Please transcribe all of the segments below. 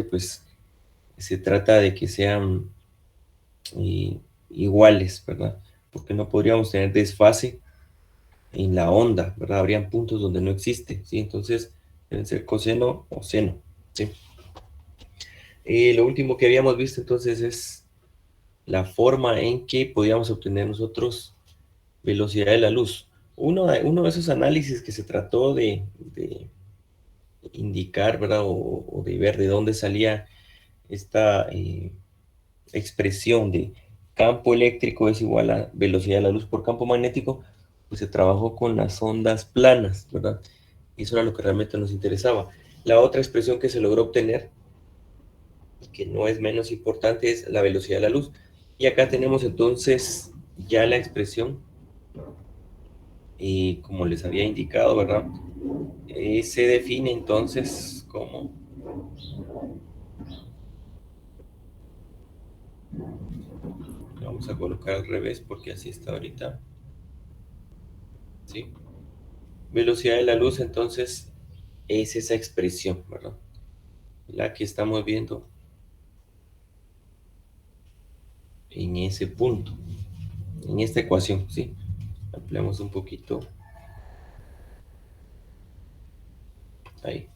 pues se trata de que sean iguales, ¿verdad? Porque no podríamos tener desfase en la onda, ¿verdad? Habrían puntos donde no existe, ¿sí? Entonces, deben ser coseno o seno, ¿sí? Lo último que habíamos visto entonces es la forma en que podíamos obtener nosotros velocidad de la luz. Uno de esos análisis que se trató de indicar, ¿verdad? O de ver de dónde salía esta expresión de campo eléctrico es igual a velocidad de la luz por campo magnético, pues se trabajó con las ondas planas, ¿verdad? Y eso era lo que realmente nos interesaba. La otra expresión que se logró obtener, y que no es menos importante, es la velocidad de la luz. Y acá tenemos entonces ya la expresión, y como les había indicado, ¿verdad? Se define entonces como, vamos a colocar al revés porque así está ahorita, ¿sí? Velocidad de la luz entonces es esa expresión, ¿verdad? La que estamos viendo en ese punto, en esta ecuación, ¿sí? Ampliamos un poquito ahí.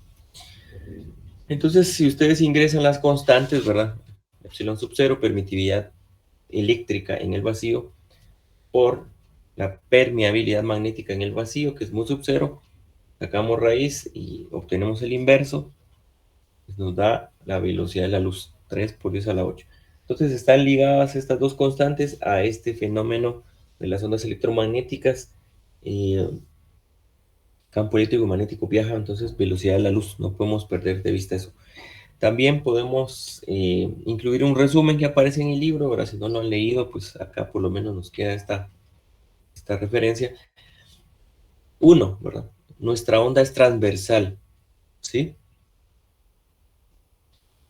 Entonces, si ustedes ingresan las constantes, ¿verdad? Epsilon sub 0, permitividad eléctrica en el vacío, por la permeabilidad magnética en el vacío, que es mu sub 0, sacamos raíz y obtenemos el inverso, pues nos da la velocidad de la luz, 3 por 10 a la 8. Entonces están ligadas estas dos constantes a este fenómeno de las ondas electromagnéticas. Campo eléctrico y magnético viaja, entonces velocidad de la luz, no podemos perder de vista eso. También podemos incluir un resumen que aparece en el libro, ahora si no lo han leído, pues acá por lo menos nos queda esta referencia. Uno, ¿verdad? Nuestra onda es transversal, ¿sí?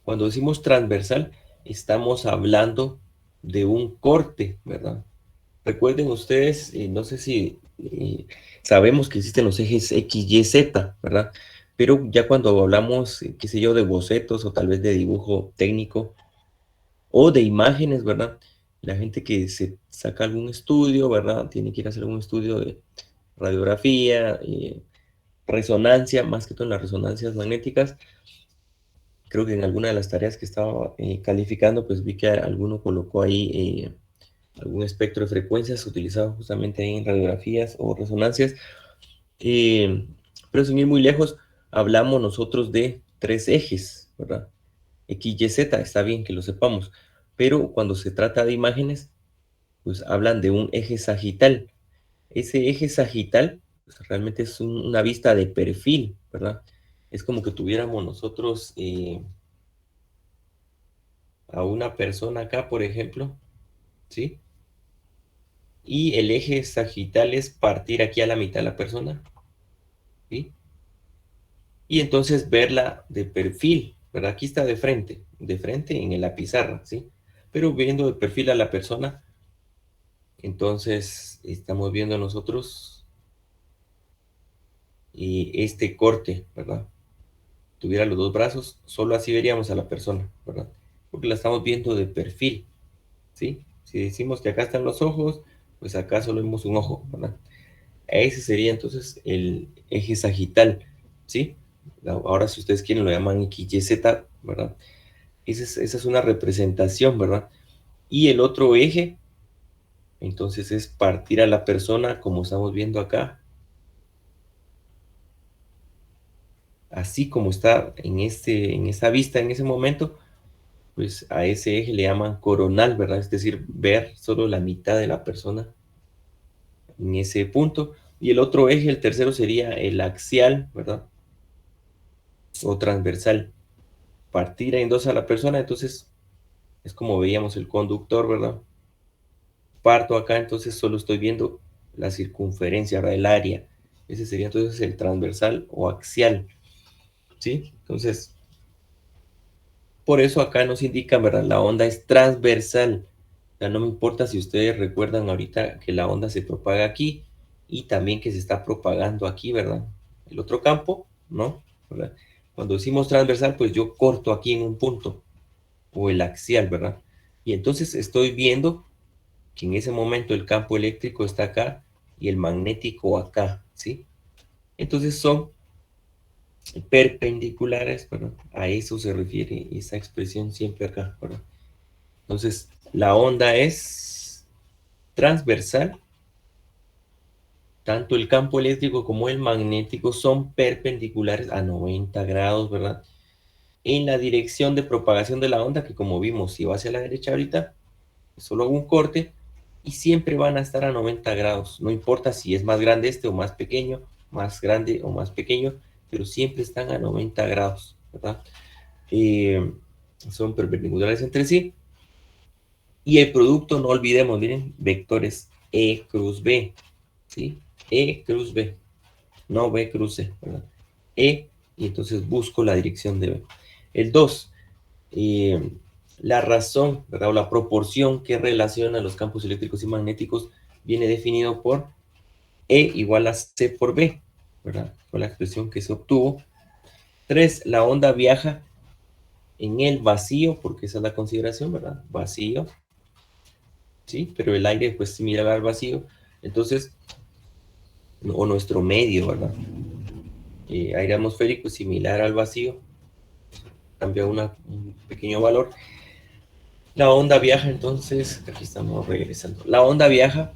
Cuando decimos transversal, estamos hablando de un corte, ¿verdad? Recuerden ustedes, no sé si sabemos que existen los ejes X, Y, Z, ¿verdad? Pero ya cuando hablamos, qué sé yo, de bocetos o tal vez de dibujo técnico o de imágenes, ¿verdad? La gente que se saca algún estudio, ¿verdad? Tiene que ir a hacer un estudio de radiografía, resonancia, más que todo en las resonancias magnéticas. Creo que en alguna de las tareas que estaba calificando, pues vi que alguno colocó ahí algún espectro de frecuencias utilizado justamente ahí en radiografías o resonancias. Eh, pero sin ir muy lejos, hablamos nosotros de tres ejes, ¿verdad? X, Y, Z, está bien que lo sepamos, pero cuando se trata de imágenes, pues hablan de un eje sagital. Ese eje sagital, pues, realmente es una vista de perfil, ¿verdad? Es como que tuviéramos nosotros a una persona acá, por ejemplo, ¿sí? Y el eje sagital es partir aquí a la mitad de la persona, ¿sí? Y entonces verla de perfil, ¿verdad? Aquí está de frente en la pizarra, ¿sí? Pero viendo de perfil a la persona, entonces estamos viendo nosotros este corte, ¿verdad? Tuviera los dos brazos, solo así veríamos a la persona, ¿verdad? Porque la estamos viendo de perfil, ¿sí? Si decimos que acá están los ojos, pues acá solo vemos un ojo, ¿verdad? Ese sería entonces el eje sagital, ¿sí? Ahora si ustedes quieren lo llaman XYZ, ¿verdad? Esa es una representación, ¿verdad? Y el otro eje, entonces es partir a la persona como estamos viendo acá, así como está en esa vista en ese momento, pues a ese eje le llaman coronal, ¿verdad? Es decir, ver solo la mitad de la persona en ese punto. Y el otro eje, el tercero, sería el axial, ¿verdad? O transversal. Partir en dos a la persona, entonces es como veíamos el conductor, ¿verdad? Parto acá, entonces solo estoy viendo la circunferencia, ¿verdad? El área. Ese sería entonces el transversal o axial, ¿sí? Entonces, por eso acá nos indica, ¿verdad? La onda es transversal. O sea, no me importa si ustedes recuerdan ahorita que la onda se propaga aquí y también que se está propagando aquí, ¿verdad? El otro campo, ¿no? ¿Verdad? Cuando decimos transversal, pues yo corto aquí en un punto, o el axial, ¿verdad? Y entonces estoy viendo que en ese momento el campo eléctrico está acá y el magnético acá, ¿sí? Entonces son perpendiculares, ¿verdad? A eso se refiere esa expresión siempre acá, ¿verdad? Entonces, la onda es transversal, tanto el campo eléctrico como el magnético son perpendiculares a 90 grados, ¿verdad? En la dirección de propagación de la onda, que como vimos, si va hacia la derecha ahorita, solo hago un corte y siempre van a estar a 90 grados. No importa si es más grande este o más pequeño, más grande o más pequeño, pero siempre están a 90 grados, ¿verdad? Eh, son perpendiculares entre sí. Y el producto, no olvidemos, miren, vectores E cruz B, ¿sí? E cruz B, no B cruz C, ¿verdad? E, y entonces busco la dirección de B. El 2, la razón, ¿verdad? O la proporción que relaciona los campos eléctricos y magnéticos viene definido por E igual a C por B, ¿verdad? Con la expresión que se obtuvo. 3, la onda viaja en el vacío, porque esa es la consideración, ¿verdad? Vacío, ¿sí? Pero el aire, pues, similar al vacío. Entonces, o nuestro medio, ¿verdad? Aire atmosférico es similar al vacío, cambia un pequeño valor. La onda viaja, entonces, aquí estamos regresando. La onda viaja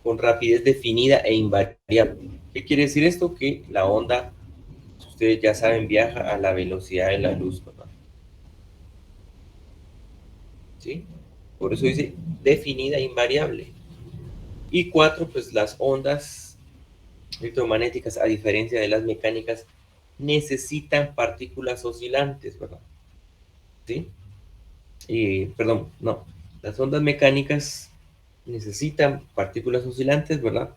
con rapidez definida e invariable. ¿Qué quiere decir esto? Que la onda, ustedes ya saben, viaja a la velocidad de la luz, ¿verdad? ¿Sí? Por eso dice definida e invariable. Y 4, pues las ondas electromagnéticas, a diferencia de las mecánicas, necesitan partículas oscilantes, ¿verdad? ¿Sí? Perdón, no. Las ondas mecánicas necesitan partículas oscilantes, ¿verdad?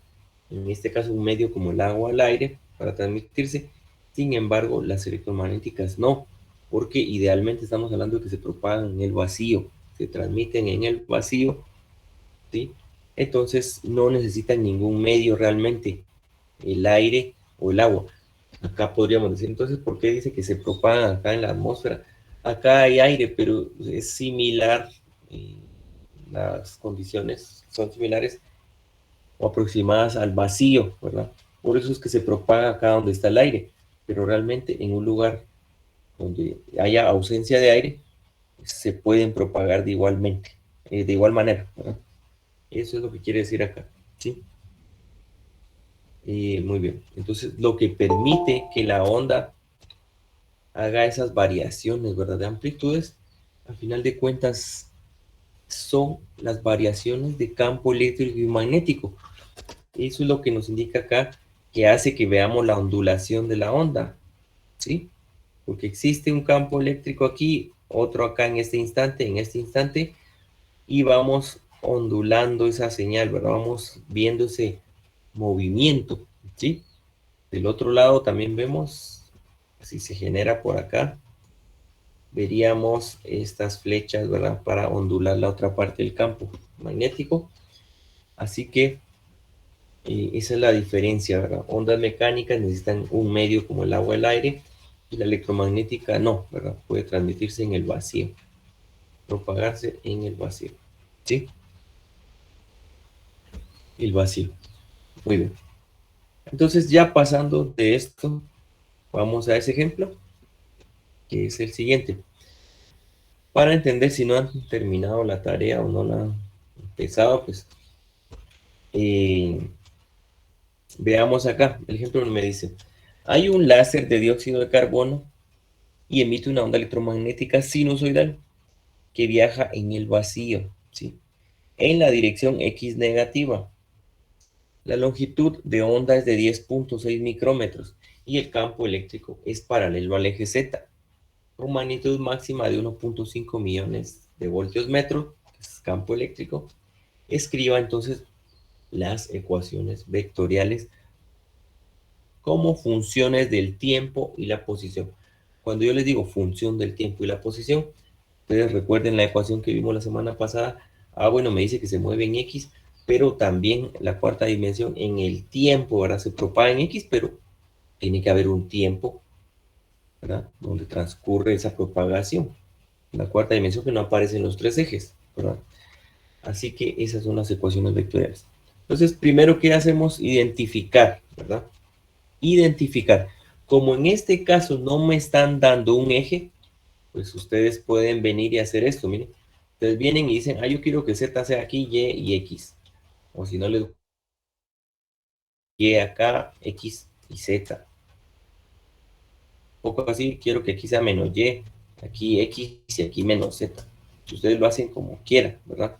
En este caso, un medio como el agua o el aire para transmitirse. Sin embargo, las electromagnéticas no, porque idealmente estamos hablando de que se propagan en el vacío, se transmiten en el vacío, ¿sí? Entonces, no necesitan ningún medio realmente, el aire o el agua. Acá podríamos decir, entonces, ¿por qué dice que se propagan acá en la atmósfera? Acá hay aire, pero es similar, eh, las condiciones son similares o aproximadas al vacío, ¿verdad? Por eso es que se propaga acá donde está el aire, pero realmente en un lugar donde haya ausencia de aire, se pueden propagar de igual manera, ¿verdad? Eso es lo que quiere decir acá, ¿sí? Muy bien. Entonces, lo que permite que la onda haga esas variaciones, ¿verdad? De amplitudes, al final de cuentas, son las variaciones de campo eléctrico y magnético. Eso es lo que nos indica acá, que hace que veamos la ondulación de la onda, ¿sí? Porque existe un campo eléctrico aquí, otro acá en este instante, y vamos ondulando esa señal, ¿verdad? Vamos viendo ese movimiento, ¿sí? Del otro lado también vemos, si se genera por acá, veríamos estas flechas, ¿verdad? Para ondular la otra parte del campo magnético. Así que esa es la diferencia, ¿verdad? Ondas mecánicas necesitan un medio como el agua, el aire, y la electromagnética no, ¿verdad? Puede transmitirse en el vacío, propagarse en el vacío, ¿sí? El vacío. Muy bien. Entonces, ya pasando de esto, vamos a ese ejemplo, que es el siguiente. Para entender si no han terminado la tarea o no la han empezado, pues eh, veamos acá. El ejemplo me dice, hay un láser de dióxido de carbono y emite una onda electromagnética sinusoidal que viaja en el vacío, ¿sí? En la dirección X negativa. La longitud de onda es de 10.6 micrómetros y el campo eléctrico es paralelo al eje Z, con magnitud máxima de 1.5 millones de voltios metro, que es campo eléctrico. Escriba entonces las ecuaciones vectoriales como funciones del tiempo y la posición. Cuando yo les digo función del tiempo y la posición, ustedes recuerden la ecuación que vimos la semana pasada. Bueno, me dice que se mueve en X, pero también la cuarta dimensión en el tiempo, ¿verdad? Se propaga en X, pero tiene que haber un tiempo ¿verdad? Donde transcurre esa propagación. La cuarta dimensión que no aparece en los tres ejes, ¿verdad? Así que esas son las ecuaciones vectoriales. Entonces, primero, ¿qué hacemos? Identificar, ¿verdad? Identificar. Como en este caso no me están dando un eje, pues ustedes pueden venir y hacer esto, miren. Ustedes vienen y dicen, yo quiero que Z sea aquí, Y y X. O si no les Y acá, X y Z. Un poco así, quiero que aquí sea menos Y, aquí X y aquí menos Z. Ustedes lo hacen como quieran, ¿verdad?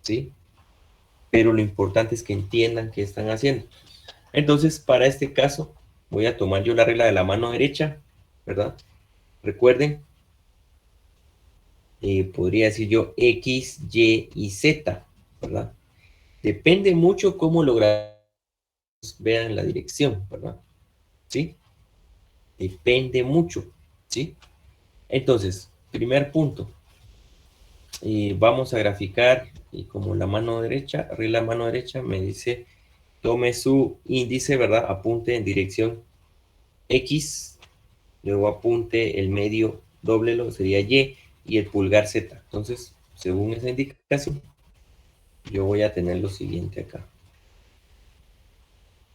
¿Sí? Pero lo importante es que entiendan qué están haciendo. Entonces, para este caso, voy a tomar yo la regla de la mano derecha, ¿verdad? Recuerden, podría decir yo X, Y y Z, ¿verdad? Depende mucho cómo lograr vean la dirección, ¿verdad? ¿Sí? Depende mucho, ¿sí? Entonces, primer punto, vamos a graficar y como la mano derecha, regla mano derecha me dice, tome su índice, ¿verdad? Apunte en dirección X, luego apunte el medio, doblelo, sería y el pulgar Z. Entonces, según esa indicación, yo voy a tener lo siguiente acá.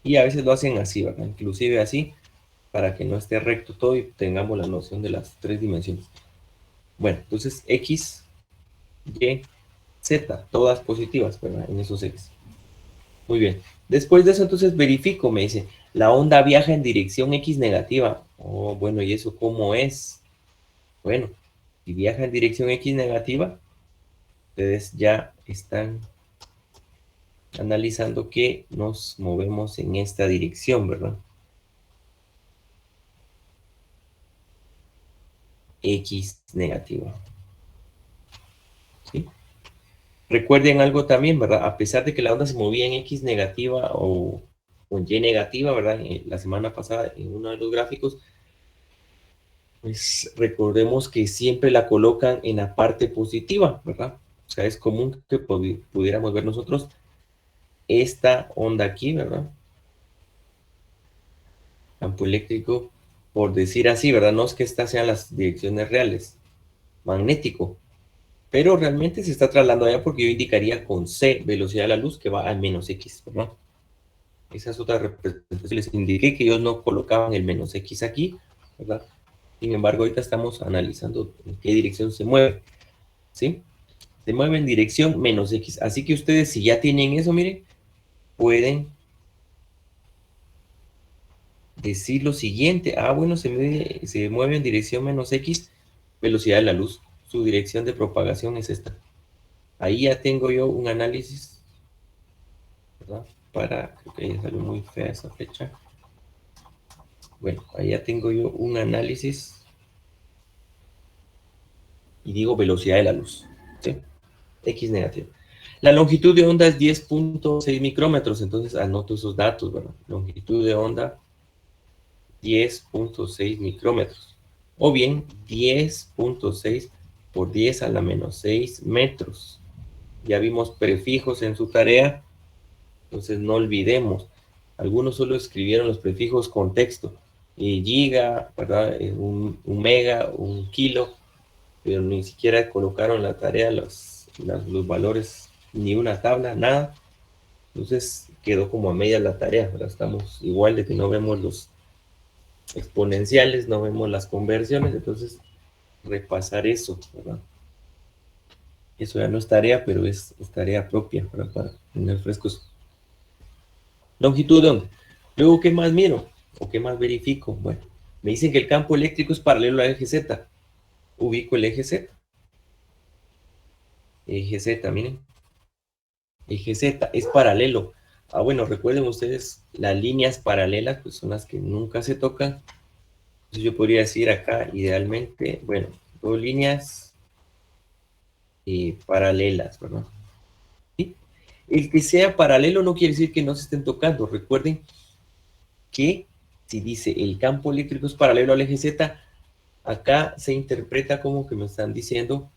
Y a veces lo hacen así, ¿verdad? Inclusive así, para que no esté recto todo y tengamos la noción de las tres dimensiones. Bueno, entonces X, Y, Z, todas positivas, ¿verdad? En esos X. Muy bien. Después de eso, entonces verifico, me dice, la onda viaja en dirección X negativa. Oh, bueno, ¿y eso cómo es? Bueno, si viaja en dirección X negativa, ustedes ya están analizando que nos movemos en esta dirección, ¿verdad? X negativa. ¿Sí? Recuerden algo también, ¿verdad? A pesar de que la onda se movía en X negativa o en Y negativa, ¿verdad? La semana pasada en uno de los gráficos, pues recordemos que siempre la colocan en la parte positiva, ¿verdad? O sea, es común que pudiéramos ver nosotros esta onda aquí, ¿verdad? Campo eléctrico, por decir así, ¿verdad? No es que estas sean las direcciones reales, magnético, pero realmente se está trasladando allá porque yo indicaría con C, velocidad de la luz, que va a menos X, ¿verdad? Esa es otra representación. Les indiqué que ellos no colocaban el menos X aquí, ¿verdad? Sin embargo, ahorita estamos analizando en qué dirección se mueve, ¿sí? Se mueve en dirección menos X. Así que ustedes, si ya tienen eso, miren, pueden decir lo siguiente. Bueno, se mueve en dirección menos X, velocidad de la luz. Su dirección de propagación es esta. Ahí ya tengo yo un análisis, ¿verdad? Creo que ya salió muy fea esa fecha. Bueno, ahí ya tengo yo un análisis y digo velocidad de la luz, ¿sí? X negativo. La longitud de onda es 10.6 micrómetros, entonces anoto esos datos, ¿verdad? Longitud de onda 10.6 micrómetros. O bien 10.6 por 10 a la menos 6 metros. Ya vimos prefijos en su tarea, entonces no olvidemos. Algunos solo escribieron los prefijos con texto. Giga, ¿verdad? Un mega, un kilo, pero ni siquiera colocaron en la tarea los valores, ni una tabla, nada. Entonces quedó como a media la tarea, ¿verdad? Estamos igual de que no vemos los exponenciales, no vemos las conversiones, entonces repasar eso, ¿verdad? Eso ya no es tarea, pero es tarea propia, ¿verdad? Para tener frescos. Longitud de onda. Luego, ¿qué más miro? ¿O qué más verifico? Bueno, me dicen que el campo eléctrico es paralelo al eje Z. Ubico el eje Z. Eje Z, miren. Eje Z es paralelo. Bueno, recuerden ustedes, las líneas paralelas pues son las que nunca se tocan. Entonces yo podría decir acá, idealmente, bueno, dos líneas paralelas, ¿verdad? ¿Sí? El que sea paralelo no quiere decir que no se estén tocando. Recuerden que si dice el campo eléctrico es paralelo al eje Z, acá se interpreta como que me están diciendo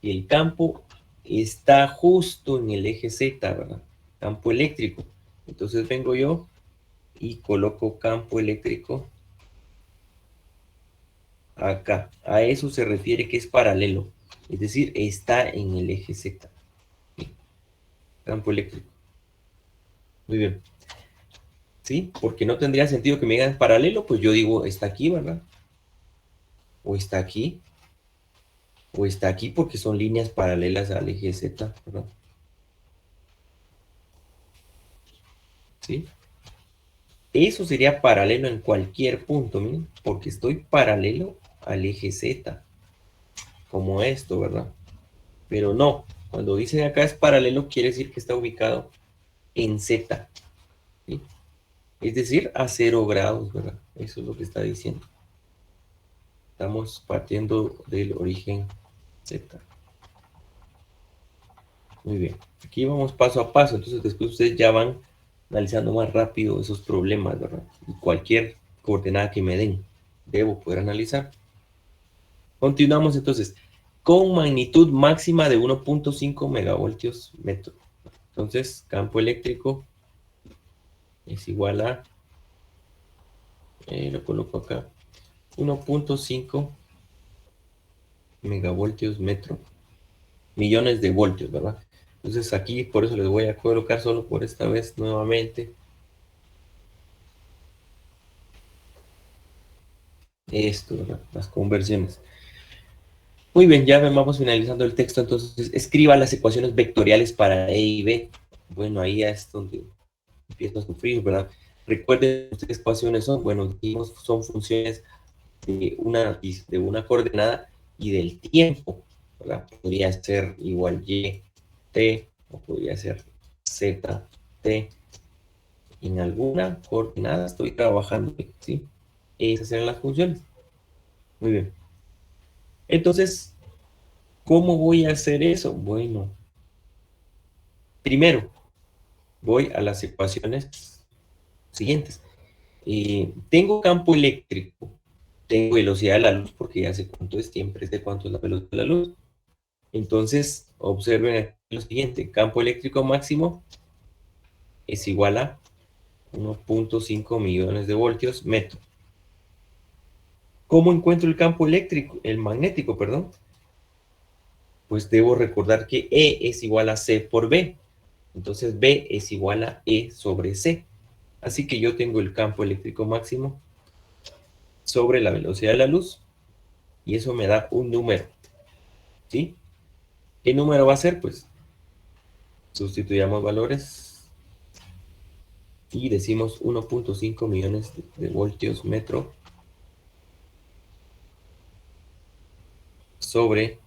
que el campo está justo en el eje Z, ¿verdad? Campo eléctrico. Entonces vengo yo y coloco campo eléctrico acá. A eso se refiere que es paralelo. Es decir, está en el eje Z. Campo eléctrico. Muy bien. ¿Sí? Porque no tendría sentido que me digan paralelo, pues yo digo, está aquí, ¿verdad? O está aquí, o está aquí, porque son líneas paralelas al eje Z, ¿verdad? ¿Sí? Eso sería paralelo en cualquier punto, miren, porque estoy paralelo al eje Z, como esto, ¿verdad? Pero no, cuando dicen acá es paralelo, quiere decir que está ubicado en Z, ¿sí? Es decir, a 0 grados, ¿verdad? Eso es lo que está diciendo. Estamos partiendo del origen Z. Muy bien. Aquí vamos paso a paso, entonces después ustedes ya van analizando más rápido esos problemas, ¿verdad? Y cualquier coordenada que me den, debo poder analizar. Continuamos entonces con magnitud máxima de 1.5 megavoltios metro. Entonces, campo eléctrico es igual a, lo coloco acá, 1.5 megavoltios metro, millones de voltios, ¿verdad? Entonces aquí por eso les voy a colocar solo por esta vez nuevamente esto, ¿verdad? Las conversiones. Muy bien, ya vamos finalizando el texto, entonces escriba las ecuaciones vectoriales para E y B. Bueno, ahí ya es donde empiezo a sufrir, ¿verdad? Recuerden ustedes qué ecuaciones son, bueno, dijimos son funciones de una coordenada y del tiempo, ¿verdad? Podría ser igual y t, o podría ser z, t. En alguna coordenada estoy trabajando, ¿sí? Esas eran las funciones. Muy bien. Entonces, ¿cómo voy a hacer eso? Bueno, primero voy a las ecuaciones siguientes. Tengo campo eléctrico, tengo velocidad de la luz porque ya sé cuánto es, siempre sé cuánto es la velocidad de la luz. Entonces, observen aquí lo siguiente, campo eléctrico máximo es igual a 1.5 millones de voltios metro. ¿Cómo encuentro el campo eléctrico, el magnético, perdón? Pues debo recordar que E es igual a C por B. Entonces B es igual a E sobre C. Así que yo tengo el campo eléctrico máximo sobre la velocidad de la luz y eso me da un número, ¿sí? ¿Qué número va a ser? Pues sustituyamos valores y decimos 1.5 millones de voltios metro sobre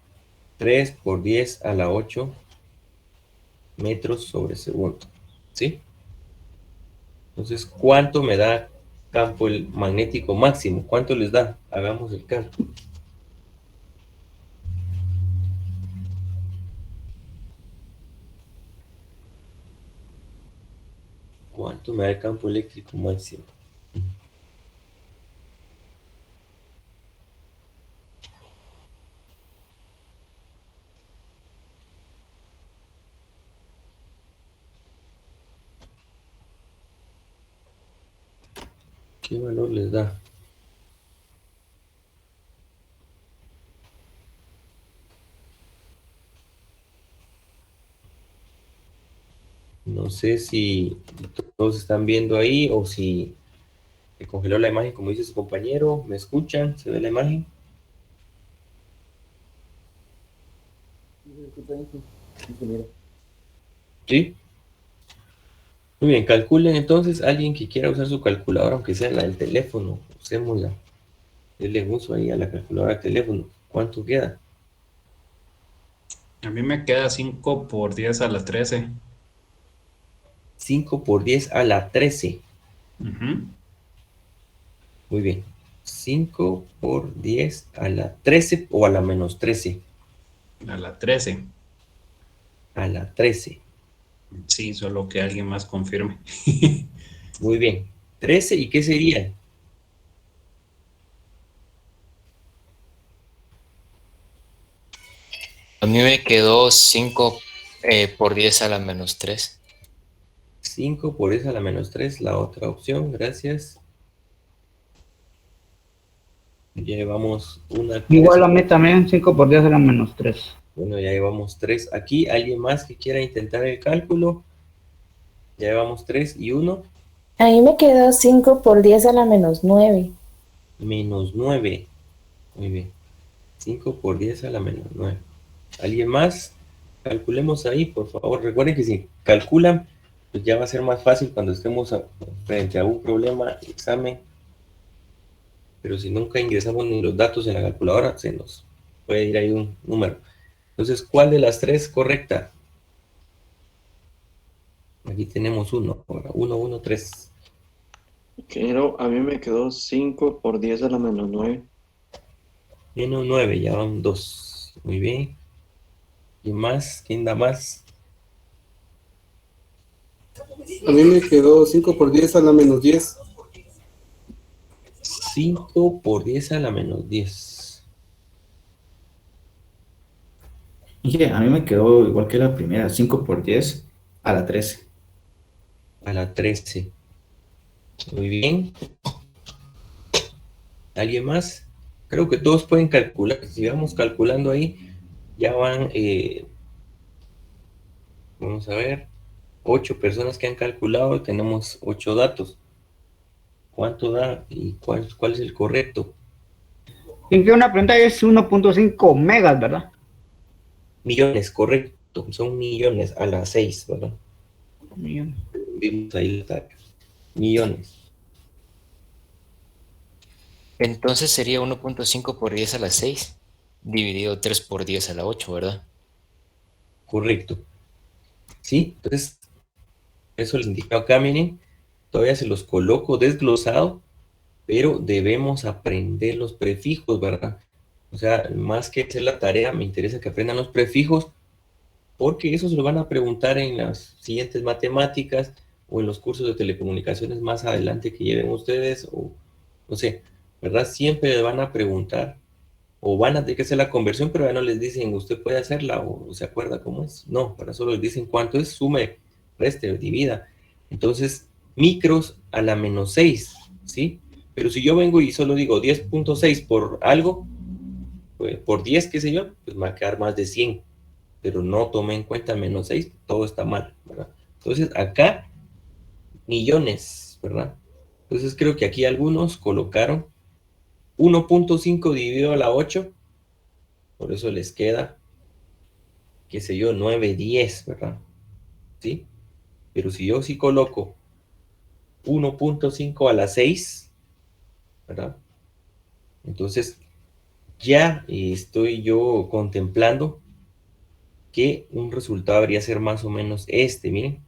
3 por 10 a la 8 metros sobre segundo, ¿sí? Entonces, ¿cuánto me da campo el magnético máximo? ¿Cuánto les da? Hagamos el cálculo. ¿Cuánto me da el campo eléctrico máximo? ¿Qué valor les da? No sé si todos están viendo ahí o si se congeló la imagen, como dice su compañero. ¿Me escuchan? ¿Se ve la imagen? Sí. Muy bien, calculen entonces alguien que quiera usar su calculadora, aunque sea la del teléfono. Usémosla. Denle uso ahí a la calculadora del teléfono. ¿Cuánto queda? A mí me queda 5 por 10 a la 13. 5 por 10 a la 13. Ujú. Muy bien. 5 por 10 a la 13 o a la menos 13. A la 13. A la 13. Sí, solo que alguien más confirme. Muy bien. 13, ¿y qué sería? A mí me quedó 5 por 10 a la menos 3. 5 por 10 a la menos 3, la otra opción, gracias. Ya llevamos una. Igual a mí también, 5 por 10 a la menos 3. Bueno, ya llevamos 3. Aquí, ¿alguien más que quiera intentar el cálculo? Ya llevamos 3 y 1. A mí me quedó 5 por 10 a la menos 9. Menos 9. Muy bien. 5 por 10 a la menos 9. ¿Alguien más? Calculemos ahí, por favor. Recuerden que si calculan, pues ya va a ser más fácil cuando estemos frente a un problema, examen. Pero si nunca ingresamos ni los datos en la calculadora, se nos puede ir ahí un número. Entonces, ¿cuál de las tres correcta? Aquí tenemos 1. Ahora, 1, 1, 3. Pero a mí me quedó 5 por 10 a la menos 9. Menos 9, ya van 2. Muy bien. ¿Quién más? ¿Quién da más? A mí me quedó 5 por 10 a la menos 10. 5 por 10 a la menos 10. Dije, a mí me quedó igual que la primera, 5 por 10 a la 13. A la 13. Muy bien. ¿Alguien más? Creo que todos pueden calcular. Si vamos calculando ahí, ya van, vamos a ver, 8 personas que han calculado. Tenemos 8 datos. ¿Cuánto da y cuál es el correcto? Y que una pregunta es 1.5 megas, ¿verdad? Millones, correcto. Son millones a las 6, ¿verdad? Millones. Vimos ahí la tarea. Millones. Entonces sería 1.5 por 10 a la 6, dividido 3 por 10 a la 8, ¿verdad? Correcto. ¿Sí? Entonces, eso les indica acá, miren. Todavía se los coloco desglosado, pero debemos aprender los prefijos, ¿verdad? O sea, más que hacer la tarea, me interesa que aprendan los prefijos, porque eso se lo van a preguntar en las siguientes matemáticas o en los cursos de telecomunicaciones más adelante que lleven ustedes, o no sé, ¿verdad? Siempre les van a preguntar, o van a tener que hacer la conversión, pero ya no les dicen, usted puede hacerla, o se acuerda cómo es. No, para solo les dicen cuánto es, sume, reste, divida. Entonces, micros a la menos 6, ¿sí? Pero si yo vengo y solo digo 10.6 por algo, pues, por 10, qué sé yo, pues me va a quedar más de 100. Pero no tomé en cuenta menos 6, todo está mal, ¿verdad? Entonces, acá, millones, ¿verdad? Entonces, creo que aquí algunos colocaron 1.5 dividido a la 8, por eso les queda, qué sé yo, 9, 10, ¿verdad? ¿Sí? Pero si yo sí coloco 1.5 a la 6, ¿verdad? Entonces, ya estoy yo contemplando que un resultado debería ser más o menos este, miren.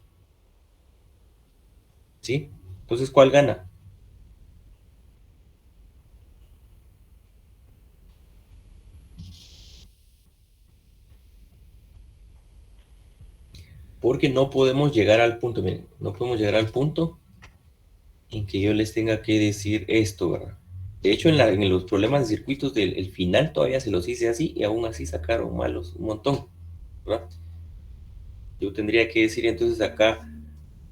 ¿Sí? Entonces, ¿cuál gana? Porque no podemos llegar al punto, miren, no podemos llegar al punto en que yo les tenga que decir esto, ¿verdad? De hecho, en los problemas de circuitos del el final todavía se los hice así y aún así sacaron malos un montón, ¿verdad? Yo tendría que decir entonces acá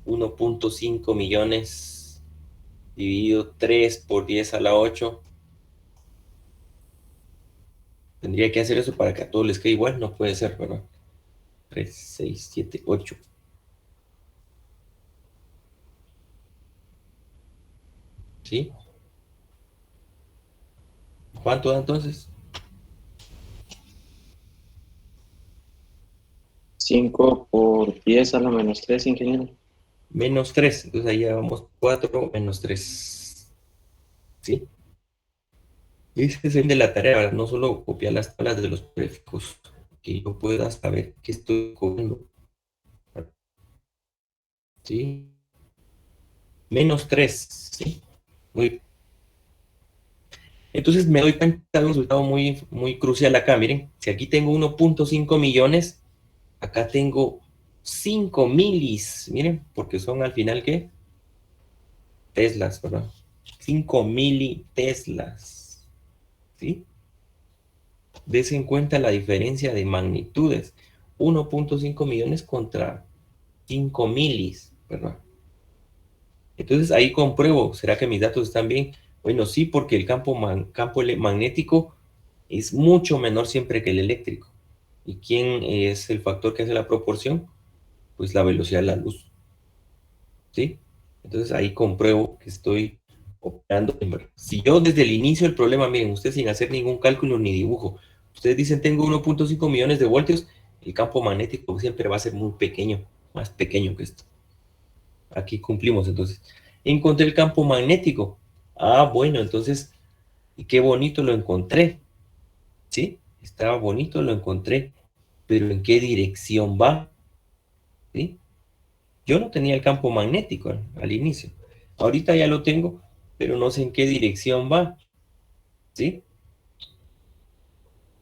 1.5 millones dividido 3 por 10 a la 8. Tendría que hacer eso para que a todos les quede igual, no puede ser, ¿verdad? 3, 6, 7, 8. ¿Sí? ¿Cuánto da entonces? 5 por 10 a la menos 3, ingeniero. Menos 3. Entonces ahí ya vamos 4 menos 3. ¿Sí? Ese es el de la tarea, ¿verdad? No solo copiar las tablas de los prefijos, que yo pueda saber qué estoy copiando. ¿Sí? Menos 3. ¿Sí? Muy bien. Entonces me doy cuenta de un resultado muy, muy crucial acá. Miren, si aquí tengo 1.5 millones, acá tengo 5 milis. Miren, porque son al final, ¿qué? Teslas, ¿verdad? 5 militeslas. ¿Sí? Desen en cuenta la diferencia de magnitudes. 1.5 millones contra 5 milis, ¿verdad? Entonces ahí compruebo, ¿será que mis datos están bien? Bueno, sí, porque el campo magnético es mucho menor siempre que el eléctrico. ¿Y quién es el factor que hace la proporción? Pues la velocidad de la luz. ¿Sí? Entonces ahí compruebo que estoy operando en verdad. Si yo desde el inicio del problema, miren, ustedes sin hacer ningún cálculo ni dibujo, ustedes dicen tengo 1.5 millones de voltios, el campo magnético siempre va a ser muy pequeño, más pequeño que esto. Aquí cumplimos entonces. Encontré el campo magnético. Ah, bueno, entonces, y qué bonito lo encontré. ¿Sí? Estaba bonito, lo encontré. Pero ¿en qué dirección va? ¿Sí? Yo no tenía el campo magnético al inicio. Ahorita ya lo tengo, pero no sé en qué dirección va. ¿Sí?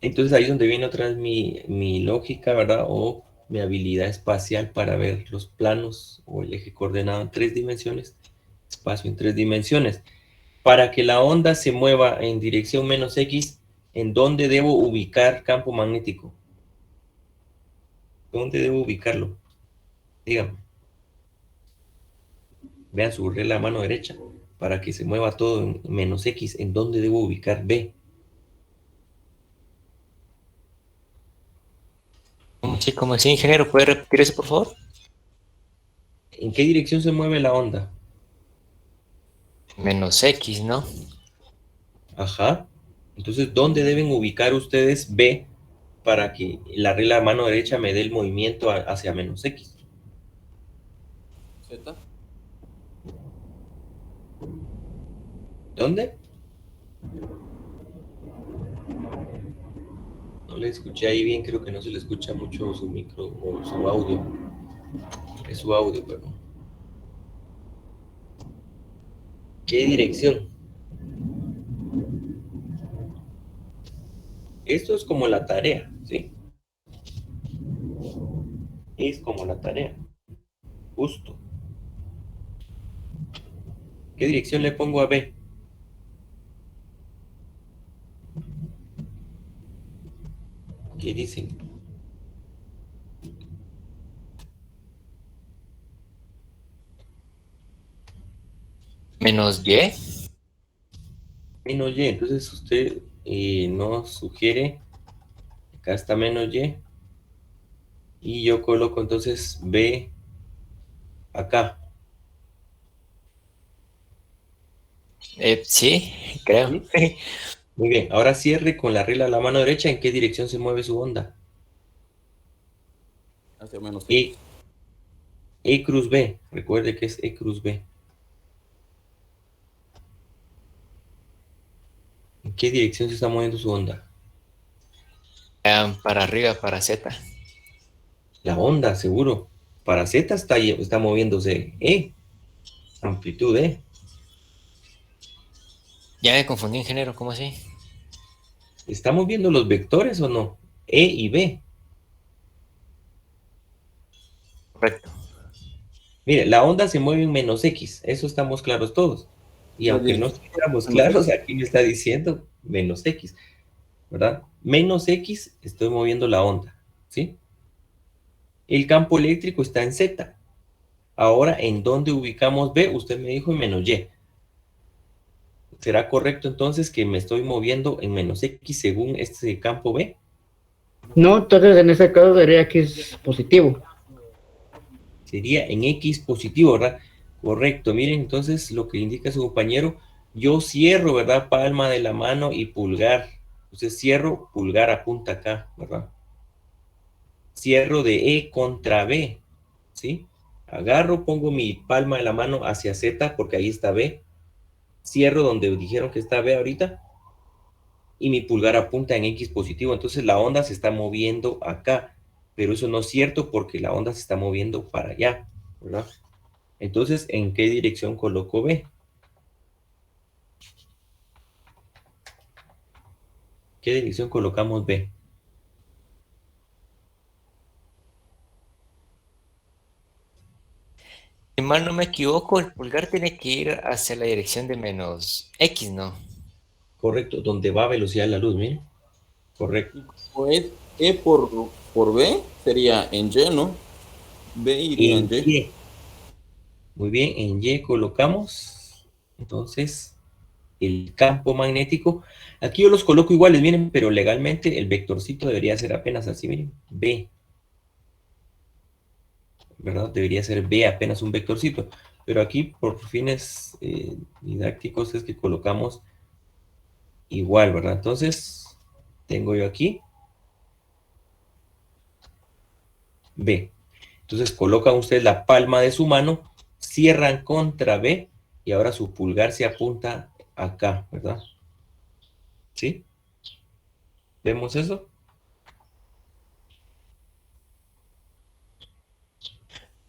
Entonces ahí es donde viene otra vez mi lógica, ¿verdad? O mi habilidad espacial para ver los planos o el eje coordenado en 3 dimensiones, espacio en 3 dimensiones. Para que la onda se mueva en dirección menos X, ¿en dónde debo ubicar campo magnético? ¿Dónde debo ubicarlo? Díganme. Vean su regla a mano derecha. Para que se mueva todo en menos X, ¿en dónde debo ubicar B? ¿Cómo así, ingeniero? ¿Puede repetir eso, por favor? ¿En qué dirección se mueve la onda? Menos X, ¿no? Ajá. Entonces, ¿dónde deben ubicar ustedes B para que la regla a mano derecha me dé el movimiento hacia menos X? Z. ¿Dónde? No le escuché ahí bien, creo que no se le escucha mucho su micro o su audio. Es su audio, perdón. ¿Qué dirección? Esto es como la tarea, ¿sí? Es como la tarea. Justo. ¿Qué dirección le pongo a B? ¿Qué dicen? Menos Y. Menos Y. Entonces usted nos sugiere, acá está menos Y, y yo coloco entonces B acá. Sí, creo. ¿Sí? Muy bien, ahora cierre con la regla a la mano derecha. ¿En qué dirección se mueve su onda? Hacia menos E, X. E cruz B. Recuerde que es E cruz B. ¿En qué dirección se está moviendo su onda? Para arriba, para Z. La onda, seguro. Para Z está moviéndose E. Amplitud E. Ya me confundí, ingeniero, ¿cómo así? ¿Estamos viendo los vectores o no? E y B. Correcto. Mire, la onda se mueve en menos X. Eso estamos claros todos. Y La aunque no dirección. estuviéramos claros, aquí me está diciendo menos X. ¿Verdad? Menos X, estoy moviendo la onda. ¿Sí? El campo eléctrico está en Z. Ahora, ¿en dónde ubicamos B? Usted me dijo en menos Y. ¿Será correcto entonces que me estoy moviendo en menos X según este campo B? No, entonces en ese caso diría que es positivo. Sería en X positivo, ¿verdad? Correcto. Miren entonces lo que indica su compañero. Yo cierro, ¿verdad? Palma de la mano y pulgar. Entonces cierro, pulgar apunta acá, ¿verdad? Cierro de E contra B, ¿sí? Agarro, pongo mi palma de la mano hacia Z porque ahí está B. Cierro donde dijeron que está B ahorita. Y mi pulgar apunta en X positivo. Entonces la onda se está moviendo acá. Pero eso no es cierto porque la onda se está moviendo para allá, ¿verdad? Entonces, ¿en qué dirección coloco B? ¿Qué dirección colocamos B? Si mal no me equivoco, el pulgar tiene que ir hacia la dirección de menos X, ¿no? Correcto, donde va a velocidad de la luz, miren. Correcto. O es E por B, sería en Y, ¿no? B iría en En Y. Y. Muy bien, en Y colocamos. Entonces, el campo magnético. Aquí yo los coloco iguales, miren, pero legalmente el vectorcito debería ser apenas así, miren, B. ¿Verdad? Debería ser B apenas un vectorcito. Pero aquí, por fines didácticos, es que colocamos igual, ¿verdad? Entonces, tengo yo aquí B. Entonces, colocan ustedes la palma de su mano, cierran contra B, y ahora su pulgar se apunta acá, ¿verdad? ¿Sí? ¿Vemos eso?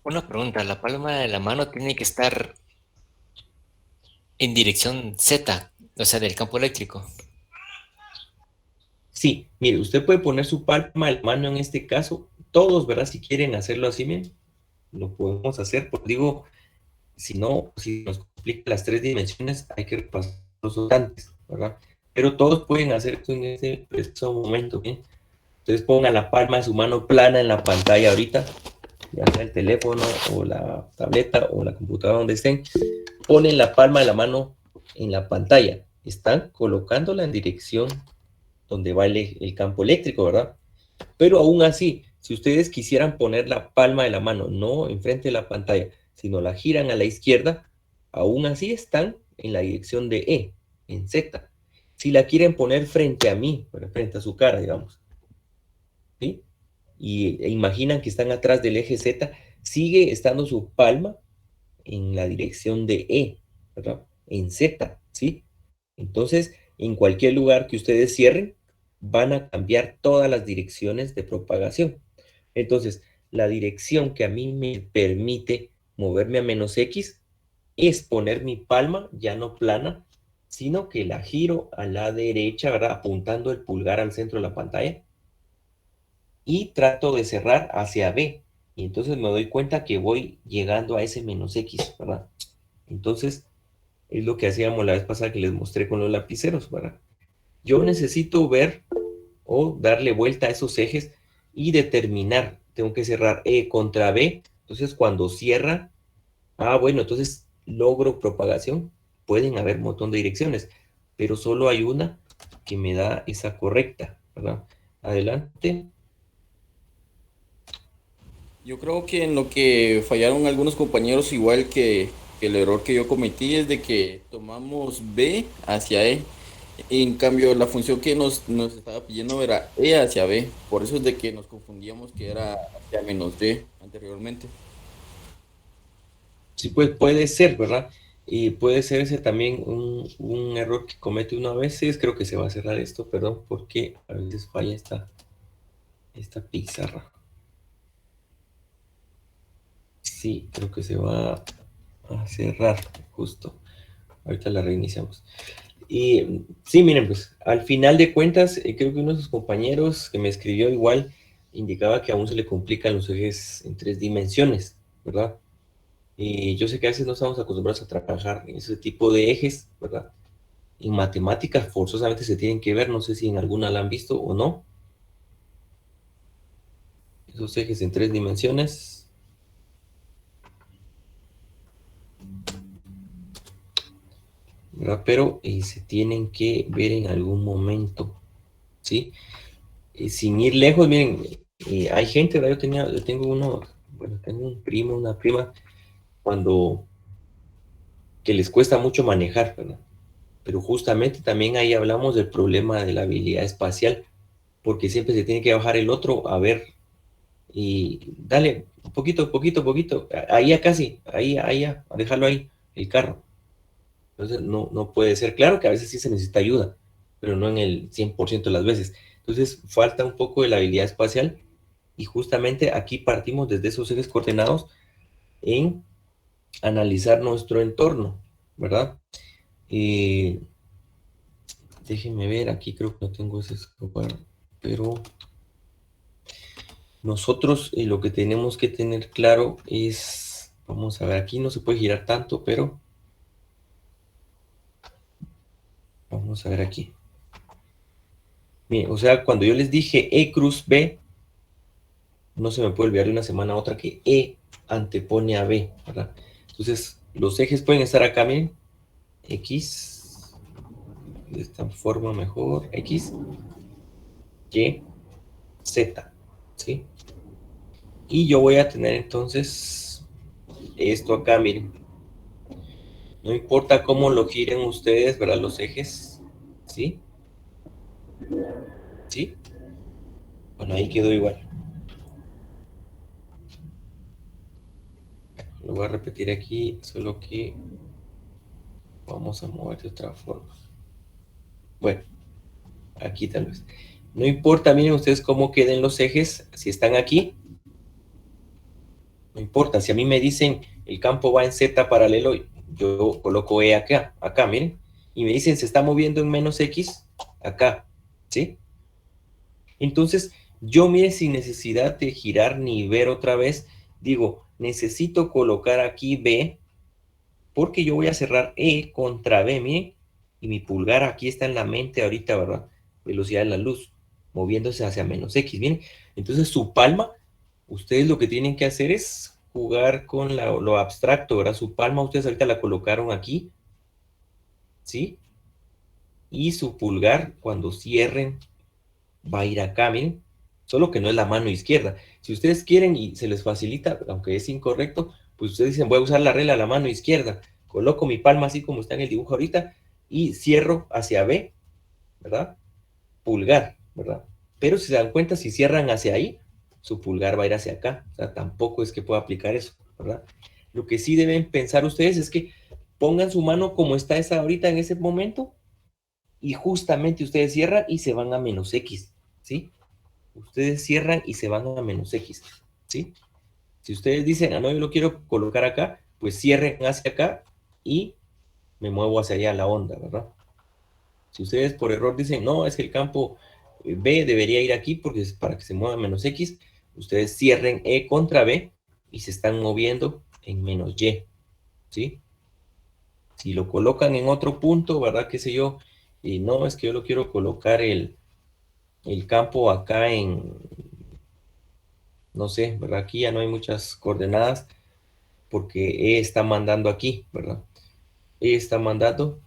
Una pregunta, la palma de la mano tiene que estar en dirección Z, o sea, del campo eléctrico. Sí, mire, usted puede poner su palma de la mano en este caso, todos, ¿verdad? Si quieren hacerlo así, miren, lo podemos hacer, porque digo, si no, si nos complica las 3 dimensiones, hay que repasar los antes, ¿verdad? Pero todos pueden hacer esto en ese preciso momento, ¿bien? Entonces pongan la palma de su mano plana en la pantalla ahorita, ya sea el teléfono o la tableta o la computadora donde estén, ponen la palma de la mano en la pantalla, están colocándola en dirección donde va el campo eléctrico, ¿verdad? Pero aún así, si ustedes quisieran poner la palma de la mano no enfrente de la pantalla, sino la giran a la izquierda, aún así están en la dirección de E, en Z. Si la quieren poner frente a mí, frente a su cara, digamos, ¿sí? E imaginan que están atrás del eje Z, sigue estando su palma en la dirección de E, ¿verdad? En Z, ¿sí? Entonces, en cualquier lugar que ustedes cierren, van a cambiar todas las direcciones de propagación. Entonces, la dirección que a mí me permite moverme a menos X es poner mi palma ya no plana, sino que la giro a la derecha, ¿verdad? Apuntando el pulgar al centro de la pantalla. Y trato de cerrar hacia B. Y entonces me doy cuenta que voy llegando a ese menos X, ¿verdad? Entonces, es lo que hacíamos la vez pasada que les mostré con los lapiceros, ¿verdad? Yo necesito ver o darle vuelta a esos ejes y determinar, tengo que cerrar E contra B, entonces cuando cierra, bueno, entonces logro propagación, pueden haber un montón de direcciones, pero solo hay una que me da esa correcta, ¿verdad? Adelante. Yo creo que en lo que fallaron algunos compañeros, igual que el error que yo cometí, es de que tomamos B hacia E. En cambio, la función que nos estaba pidiendo era E hacia B. Por eso es de que nos confundíamos que era hacia menos D anteriormente. Sí, pues puede ser, ¿verdad? Y puede ser ese también un error que comete uno a veces. Creo que se va a cerrar esto, perdón, porque a veces falla esta pizarra. Sí, creo que se va a cerrar justo. Ahorita la reiniciamos. Y sí, miren, pues al final de cuentas, creo que uno de sus compañeros que me escribió igual indicaba que aún se le complican los ejes en 3 dimensiones, ¿verdad? Y yo sé que a veces no estamos acostumbrados a trabajar en ese tipo de ejes, ¿verdad? En matemáticas forzosamente se tienen que ver, no sé si en alguna la han visto o no. Esos ejes en 3 dimensiones. ¿Verdad? Pero se tienen que ver en algún momento, ¿sí? Sin ir lejos, miren, hay gente, ¿verdad? Yo tengo tengo un primo, una prima, que les cuesta mucho manejar, ¿verdad? Pero justamente también ahí hablamos del problema de la habilidad espacial, porque siempre se tiene que bajar el otro a ver, y dale, poquito, ahí ya casi, ahí ya, a dejarlo ahí, el carro. Entonces no puede ser. Claro que a veces sí se necesita ayuda, pero no en el 100% de las veces. Entonces falta un poco de la habilidad espacial y justamente aquí partimos desde esos ejes coordenados en analizar nuestro entorno, ¿verdad? Déjenme ver, aquí creo que no tengo ese software, pero nosotros lo que tenemos que tener claro es, vamos a ver, aquí no se puede girar tanto, pero vamos a ver aquí. Bien, o sea, cuando yo les dije E cruz B, no se me puede olvidar de una semana a otra que E antepone a B, ¿verdad? Entonces, los ejes pueden estar acá, miren, X, de esta forma mejor, X, Y, Z, ¿sí? Y yo voy a tener entonces esto acá, miren. No importa cómo lo giren ustedes, ¿verdad? Los ejes, ¿sí? ¿Sí? Bueno, ahí quedó igual. Lo voy a repetir aquí, solo que vamos a mover de otra forma. Bueno, aquí tal vez. No importa, miren ustedes cómo queden los ejes, si están aquí. No importa, si a mí me dicen el campo va en Z paralelo, yo coloco E acá, miren. Y me dicen se está moviendo en menos X, acá, ¿sí? Entonces, yo mire sin necesidad de girar ni ver otra vez, digo, necesito colocar aquí B, porque yo voy a cerrar E contra B, miren, y mi pulgar aquí está en la mente ahorita, ¿verdad? Velocidad de la luz, moviéndose hacia menos X, miren. Entonces, su palma, ustedes lo que tienen que hacer es jugar con lo abstracto, ¿verdad? Su palma, ustedes ahorita la colocaron aquí, ¿sí? Y su pulgar, cuando cierren, va a ir acá, miren. Solo que no es la mano izquierda. Si ustedes quieren y se les facilita, aunque es incorrecto, pues ustedes dicen, voy a usar la regla de la mano izquierda. Coloco mi palma así como está en el dibujo ahorita y cierro hacia B, ¿verdad? Pulgar, ¿verdad? Pero si se dan cuenta, si cierran hacia ahí, su pulgar va a ir hacia acá. O sea, tampoco es que pueda aplicar eso, ¿verdad? Lo que sí deben pensar ustedes es que pongan su mano como está esa ahorita en ese momento y justamente ustedes cierran y se van a menos X, ¿sí? Ustedes cierran y se van a menos X, ¿sí? Si ustedes dicen, no, yo lo quiero colocar acá, pues cierren hacia acá y me muevo hacia allá la onda, ¿verdad? Si ustedes por error dicen, no, es que el campo B debería ir aquí porque es para que se mueva menos X, ustedes cierren E contra B y se están moviendo en menos Y, ¿sí? Si lo colocan en otro punto, ¿verdad? Qué sé yo, y no, es que yo lo quiero colocar el campo acá en, no sé, ¿verdad? Aquí ya no hay muchas coordenadas porque E está mandando aquí, ¿verdad? E está mandando,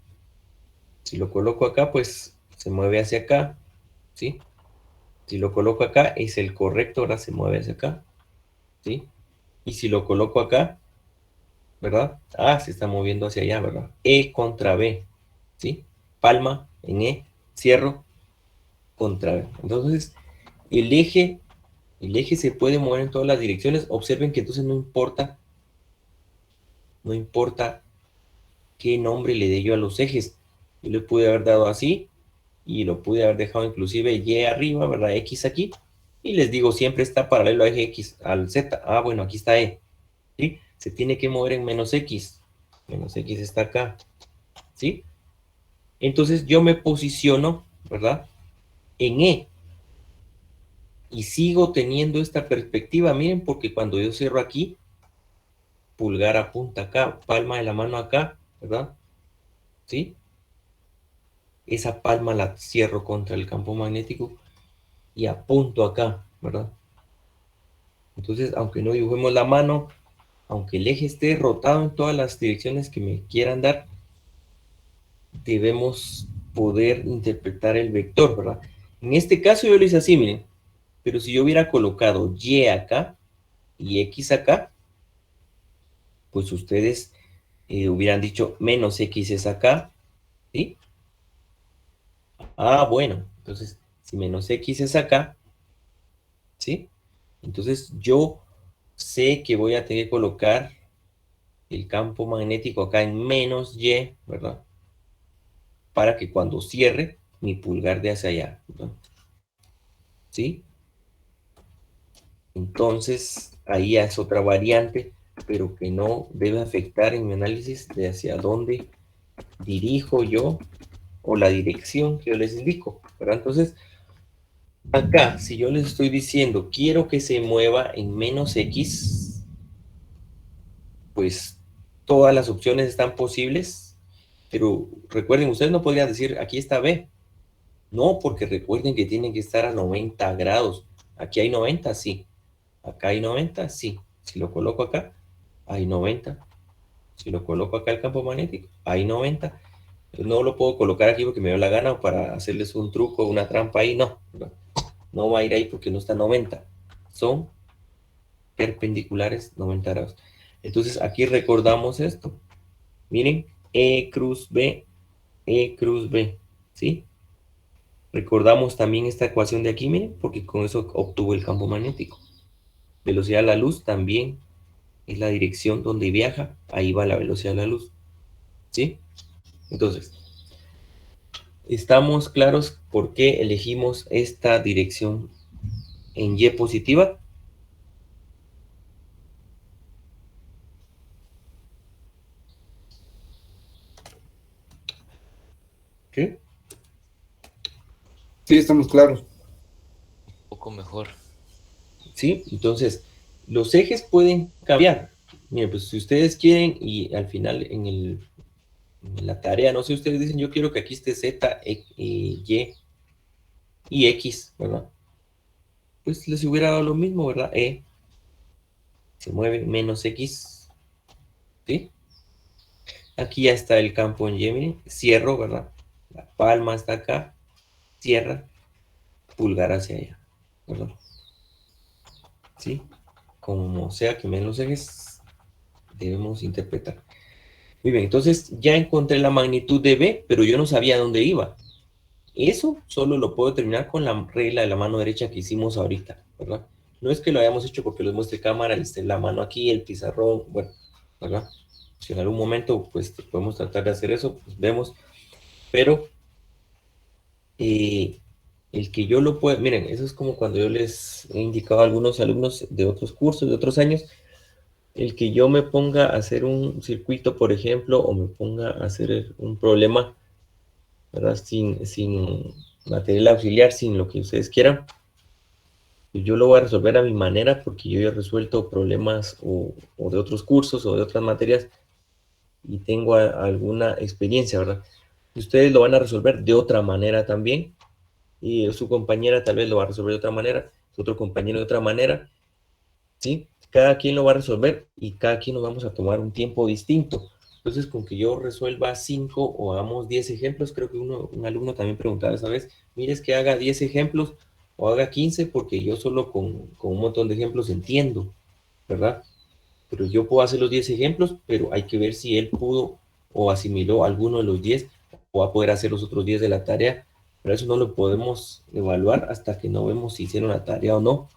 si lo coloco acá, pues se mueve hacia acá, ¿sí? Si lo coloco acá, es el correcto, ahora se mueve hacia acá, ¿sí? Y si lo coloco acá, ¿verdad? Ah, se está moviendo hacia allá, ¿verdad? E contra B, ¿sí? Palma en E, cierro contra B. Entonces, el eje se puede mover en todas las direcciones. Observen que entonces no importa qué nombre le dé yo a los ejes. Yo le pude haber dado así y lo pude haber dejado inclusive Y arriba, ¿verdad? X aquí. Y les digo, siempre está paralelo a eje X, al Z. Ah, bueno, aquí está E. ¿Sí? Se tiene que mover en menos X. Menos X está acá. ¿Sí? Entonces yo me posiciono, ¿verdad? En E. Y sigo teniendo esta perspectiva. Miren, porque cuando yo cierro aquí, pulgar apunta acá, palma de la mano acá, ¿verdad? ¿Sí? Esa palma la cierro contra el campo magnético y apunto acá, ¿verdad? Entonces, aunque no dibujemos la mano, aunque el eje esté rotado en todas las direcciones que me quieran dar, debemos poder interpretar el vector, ¿verdad? En este caso yo lo hice así, miren, pero si yo hubiera colocado Y acá y X acá, pues ustedes hubieran dicho menos X es acá, ¿sí? Ah, bueno, entonces, si menos X es acá, ¿sí? Entonces, yo sé que voy a tener que colocar el campo magnético acá en menos Y, ¿verdad? Para que cuando cierre, mi pulgar de hacia allá, ¿verdad? ¿Sí? Entonces, ahí ya es otra variante, pero que no debe afectar en mi análisis de hacia dónde dirijo yo o la dirección que yo les indico, ¿verdad? Entonces, acá, si yo les estoy diciendo, quiero que se mueva en menos X, pues todas las opciones están posibles, pero recuerden, ustedes no podrían decir, aquí está B. No, porque recuerden que tienen que estar a 90 grados. Aquí hay 90, sí. Acá hay 90, sí. Si lo coloco acá, hay 90. Si lo coloco acá el campo magnético, hay 90. No lo puedo colocar aquí porque me dio la gana o para hacerles un truco, una trampa ahí, no. No va a ir ahí porque no está 90. Son perpendiculares 90 grados. Entonces aquí recordamos esto. Miren, E cruz B, ¿sí? Recordamos también esta ecuación de aquí, miren, porque con eso obtuvo el campo magnético. Velocidad de la luz también es la dirección donde viaja, ahí va la velocidad de la luz, ¿sí? Entonces, ¿estamos claros por qué elegimos esta dirección en Y positiva? ¿Qué? Sí, estamos claros. Un poco mejor. ¿Sí? Entonces, los ejes pueden cambiar. Miren, pues si ustedes quieren y al final en la tarea, no sé, ustedes dicen, yo quiero que aquí esté Z, Y y X, ¿verdad? Pues les hubiera dado lo mismo, ¿verdad? E se mueve menos X, ¿sí? Aquí ya está el campo en Y, miren, cierro, ¿verdad? La palma está acá, cierra, pulgar hacia allá, ¿verdad? ¿Sí? Como sea que me den los ejes, debemos interpretar. Muy bien, entonces ya encontré la magnitud de B, pero yo no sabía dónde iba. Eso solo lo puedo determinar con la regla de la mano derecha que hicimos ahorita, ¿verdad? No es que lo hayamos hecho porque lo muestre cámara, esté la mano aquí, el pizarrón, bueno, ¿verdad? Si en algún momento, pues, podemos tratar de hacer eso, pues vemos. Pero, el que yo lo pueda, miren, eso es como cuando yo les he indicado a algunos alumnos de otros cursos, de otros años, el que yo me ponga a hacer un circuito, por ejemplo, o me ponga a hacer un problema, ¿verdad? Sin material auxiliar, sin lo que ustedes quieran, yo lo voy a resolver a mi manera porque yo ya he resuelto problemas o de otros cursos o de otras materias y tengo alguna experiencia, ¿verdad? Ustedes lo van a resolver de otra manera también y su compañera tal vez lo va a resolver de otra manera, su otro compañero de otra manera, ¿sí? Cada quien lo va a resolver y cada quien nos vamos a tomar un tiempo distinto. Entonces, con que yo resuelva 5 o hagamos 10 ejemplos, creo que un alumno también preguntaba esa vez, mires que haga 10 ejemplos o haga 15, porque yo solo con un montón de ejemplos entiendo, ¿verdad? Pero yo puedo hacer los 10 ejemplos, pero hay que ver si él pudo o asimiló alguno de los 10 o va a poder hacer los otros 10 de la tarea, pero eso no lo podemos evaluar hasta que no vemos si hicieron la tarea o no,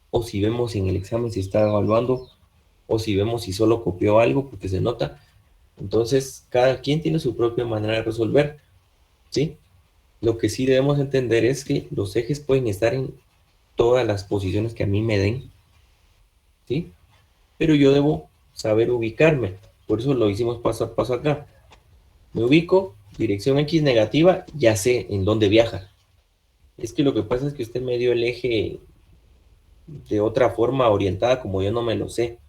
o si vemos en el examen si está evaluando, o si vemos si solo copió algo, porque se nota. Entonces, cada quien tiene su propia manera de resolver, ¿sí? Lo que sí debemos entender es que los ejes pueden estar en todas las posiciones que a mí me den, ¿sí? Pero yo debo saber ubicarme. Por eso lo hicimos paso a paso acá. Me ubico, dirección X negativa, ya sé en dónde viaja. Es que lo que pasa es que usted me dio el eje de otra forma orientada, como yo no me lo sé.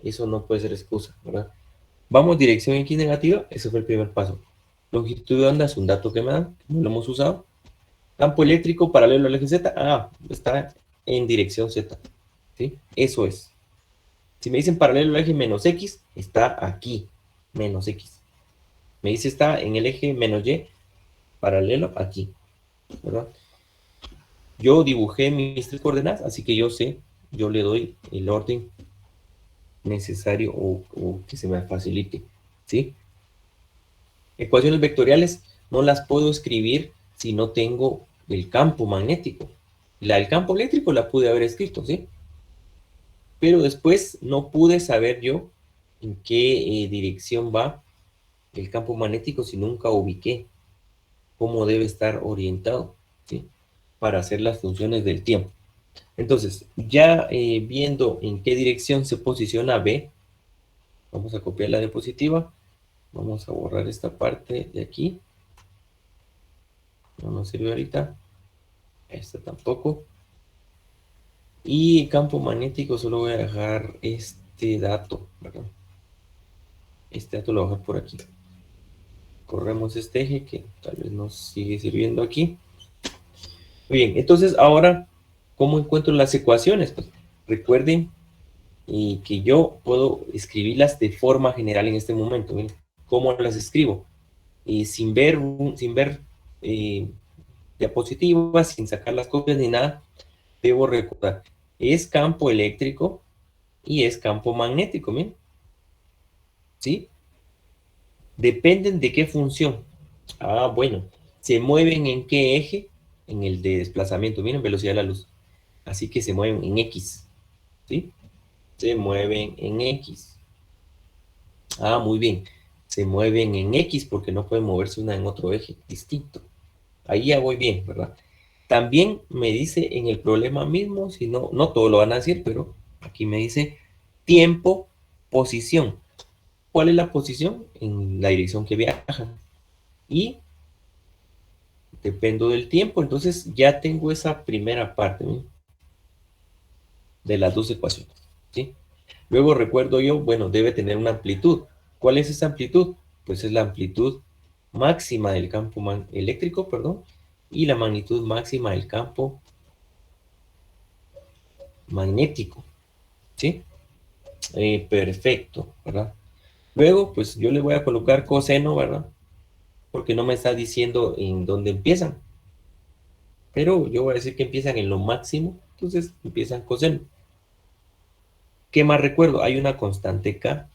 Eso no puede ser excusa, ¿verdad? Vamos, dirección X negativa, ese fue el primer paso. Longitud de onda es un dato que me dan, no lo hemos usado. Campo eléctrico paralelo al eje Z, está en dirección Z, ¿sí? Eso es. Si me dicen paralelo al eje menos X, está aquí, menos X. Me dice está en el eje menos Y, paralelo aquí, ¿verdad? Yo dibujé mis 3 coordenadas, así que yo sé, yo le doy el orden necesario o que se me facilite, ¿sí? Ecuaciones vectoriales no las puedo escribir si no tengo el campo magnético. La del campo eléctrico la pude haber escrito, ¿sí? Pero después no pude saber yo en qué dirección va el campo magnético si nunca ubiqué cómo debe estar orientado, ¿sí? Para hacer las funciones del tiempo. Entonces, ya viendo en qué dirección se posiciona B, vamos a copiar la diapositiva, vamos a borrar esta parte de aquí, no nos sirve ahorita, esta tampoco, y campo magnético solo voy a dejar este dato, ¿verdad? Este dato lo voy a dejar por aquí. Corremos este eje que tal vez nos sigue sirviendo aquí. Muy bien, entonces ahora, ¿cómo encuentro las ecuaciones? Pues recuerden que yo puedo escribirlas de forma general en este momento. ¿Ven? ¿Cómo las escribo? sin ver diapositivas, sin sacar las copias ni nada, debo recordar, es campo eléctrico y es campo magnético, miren, ¿sí? Dependen de qué función. Ah, bueno, se mueven en qué eje, en el de desplazamiento, miren, velocidad de la luz, así que se mueven en X, ¿sí? Se mueven en X. Ah, muy bien, se mueven en X porque no pueden moverse una en otro eje distinto. Ahí ya voy bien, ¿verdad? También me dice en el problema mismo, si no, no todo lo van a decir, pero aquí me dice tiempo, posición. ¿Cuál es la posición? En la dirección que viaja. Y dependo del tiempo, entonces ya tengo esa primera parte, ¿no? De las dos ecuaciones, ¿sí? Luego recuerdo yo, bueno, debe tener una amplitud. ¿Cuál es esa amplitud? Pues es la amplitud máxima del campo eléctrico, perdón, y la magnitud máxima del campo magnético, ¿sí? Perfecto, ¿verdad? Luego, pues yo le voy a colocar coseno, ¿verdad? Porque no me está diciendo en dónde empiezan. Pero yo voy a decir que empiezan en lo máximo, entonces empiezan coseno. ¿Qué más recuerdo? Hay una constante K.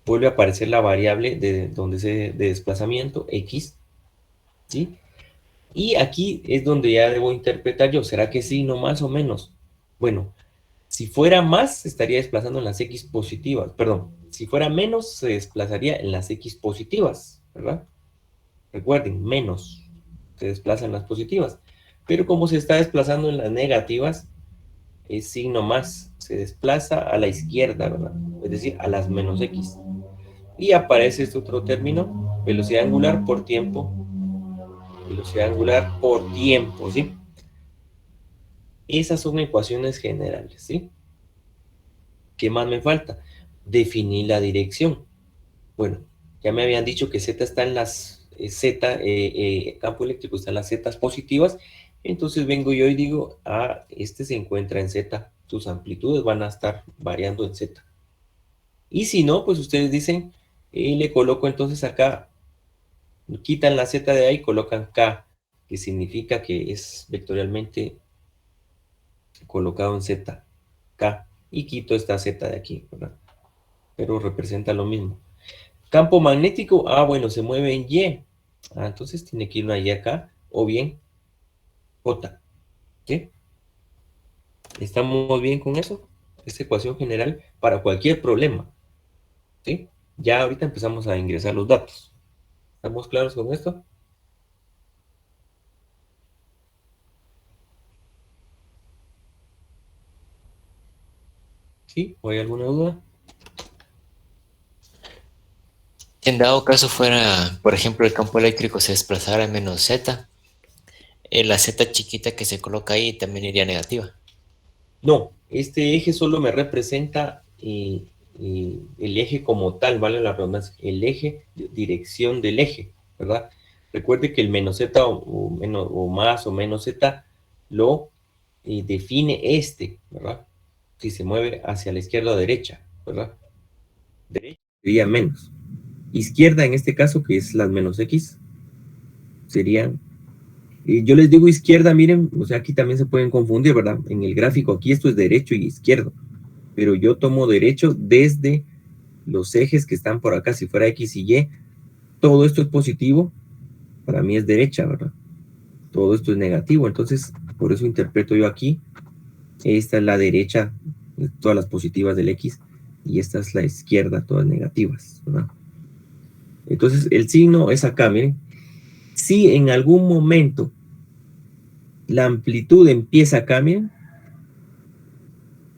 Vuelve a aparecer la variable de desplazamiento, X, ¿sí? Y aquí es donde ya debo interpretar yo, ¿será que sí, no más o menos? Bueno, si fuera más, se estaría desplazando en las X positivas, perdón, si fuera menos, se desplazaría en las X positivas, ¿verdad? Recuerden, menos se desplaza en las positivas, pero como se está desplazando en las negativas, es signo más, se desplaza a la izquierda, ¿verdad? Es decir, a las menos X. Y aparece este otro término, velocidad angular por tiempo, ¿sí? Esas son ecuaciones generales, ¿sí? ¿Qué más me falta? Definir la dirección. Bueno, ya me habían dicho que Z está en las campo eléctrico está en las Z positivas, entonces vengo yo y digo, este se encuentra en Z, sus amplitudes van a estar variando en Z. Y si no, pues ustedes dicen, le coloco entonces acá, quitan la Z de ahí y colocan K, que significa que es vectorialmente colocado en Z, K, y quito esta Z de aquí, ¿verdad? Pero representa lo mismo. Campo magnético, bueno, se mueve en Y. Entonces tiene que ir una Y acá, o bien J. ¿Sí? ¿Estamos bien con eso? Esta ecuación general para cualquier problema. ¿Sí? Ya ahorita empezamos a ingresar los datos. ¿Estamos claros con esto? ¿Sí? ¿O hay alguna duda? Si en dado caso fuera, por ejemplo, el campo eléctrico se desplazara en menos Z, la Z chiquita que se coloca ahí también iría negativa. No, este eje solo me representa el eje como tal, vale la redundancia, el eje, dirección del eje, ¿verdad? Recuerde que el menos Z o más o menos Z lo define ¿verdad? Si se mueve hacia la izquierda o derecha, ¿verdad? Derecha sería menos. Izquierda en este caso, que es las menos X, serían yo les digo izquierda, miren, o sea, aquí también se pueden confundir, ¿verdad? En el gráfico aquí esto es derecho y izquierdo, pero yo tomo derecho desde los ejes que están por acá, si fuera X y Y, todo esto es positivo, para mí es derecha, ¿verdad? Todo esto es negativo, entonces por eso interpreto yo aquí, esta es la derecha, todas las positivas del X, y esta es la izquierda, todas negativas, ¿verdad? Entonces el signo es acá, miren. Si en algún momento la amplitud empieza acá, miren,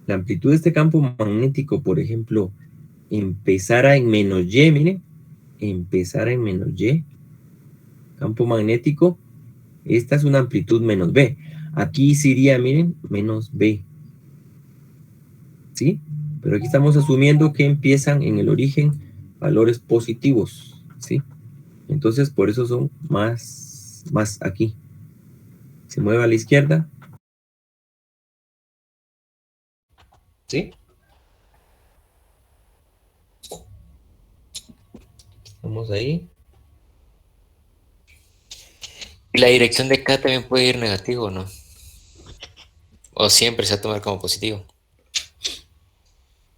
la amplitud de este campo magnético, por ejemplo, empezara en menos Y, miren, empezara en menos Y, campo magnético, esta es una amplitud menos B. Aquí sería, miren, menos B. ¿Sí? Pero aquí estamos asumiendo que empiezan en el origen valores positivos, ¿sí? Entonces, por eso son más aquí. Se mueve a la izquierda. ¿Sí? Vamos ahí. ¿Y la dirección de K también puede ir negativo o no? ¿O siempre se va a tomar como positivo?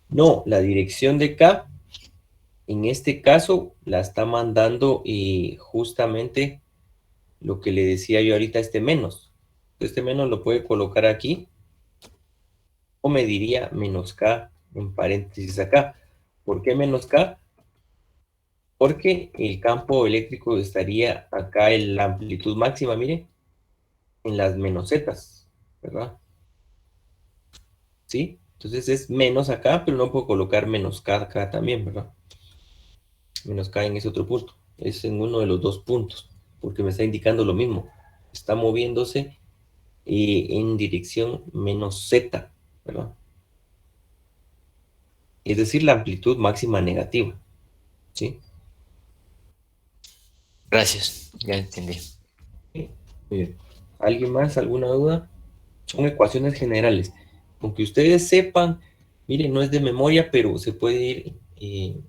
No, la dirección de K, en este caso, la está mandando justamente lo que le decía yo ahorita, este menos. Este menos lo puede colocar aquí, o me diría menos K en paréntesis acá. ¿Por qué menos K? Porque el campo eléctrico estaría acá en la amplitud máxima, mire, en las menos zetas, ¿verdad? ¿Sí? Entonces es menos acá, pero no puedo colocar menos K acá también, ¿verdad? Menos K en ese otro punto. Es en uno de los dos puntos, porque me está indicando lo mismo. Está moviéndose en dirección menos Z, ¿verdad? Es decir, la amplitud máxima negativa, ¿sí? Gracias, ya entendí. Muy bien. ¿Alguien más? ¿Alguna duda? Son ecuaciones generales. Aunque ustedes sepan, miren, no es de memoria, pero se puede ir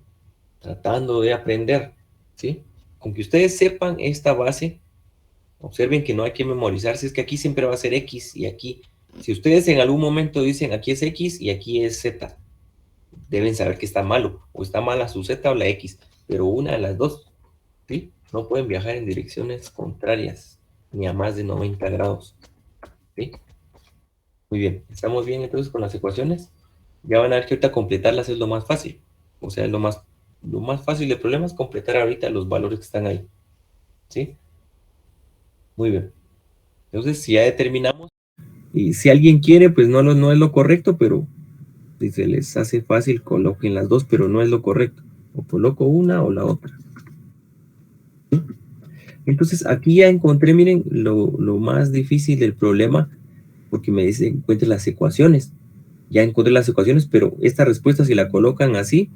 tratando de aprender, ¿sí? Aunque ustedes sepan esta base, observen que no hay que memorizarse, es que aquí siempre va a ser X y aquí. Si ustedes en algún momento dicen aquí es X y aquí es Z, deben saber que está malo, o está mala su Z o la X, pero una de las dos, ¿sí? No pueden viajar en direcciones contrarias, ni a más de 90 grados, ¿sí? Muy bien, ¿estamos bien entonces con las ecuaciones? Ya van a ver que ahorita completarlas es lo más fácil. O sea, lo más fácil del problema es completar ahorita los valores que están ahí, ¿sí? Muy bien. Entonces, si ya determinamos, y si alguien quiere, pues no es lo correcto, pero si se les hace fácil, coloquen las dos, pero no es lo correcto. O coloco una o la otra. ¿Sí? Entonces, aquí ya encontré, miren, lo más difícil del problema, porque me dice, encuentre las ecuaciones. Ya encontré las ecuaciones, pero esta respuesta, si la colocan así,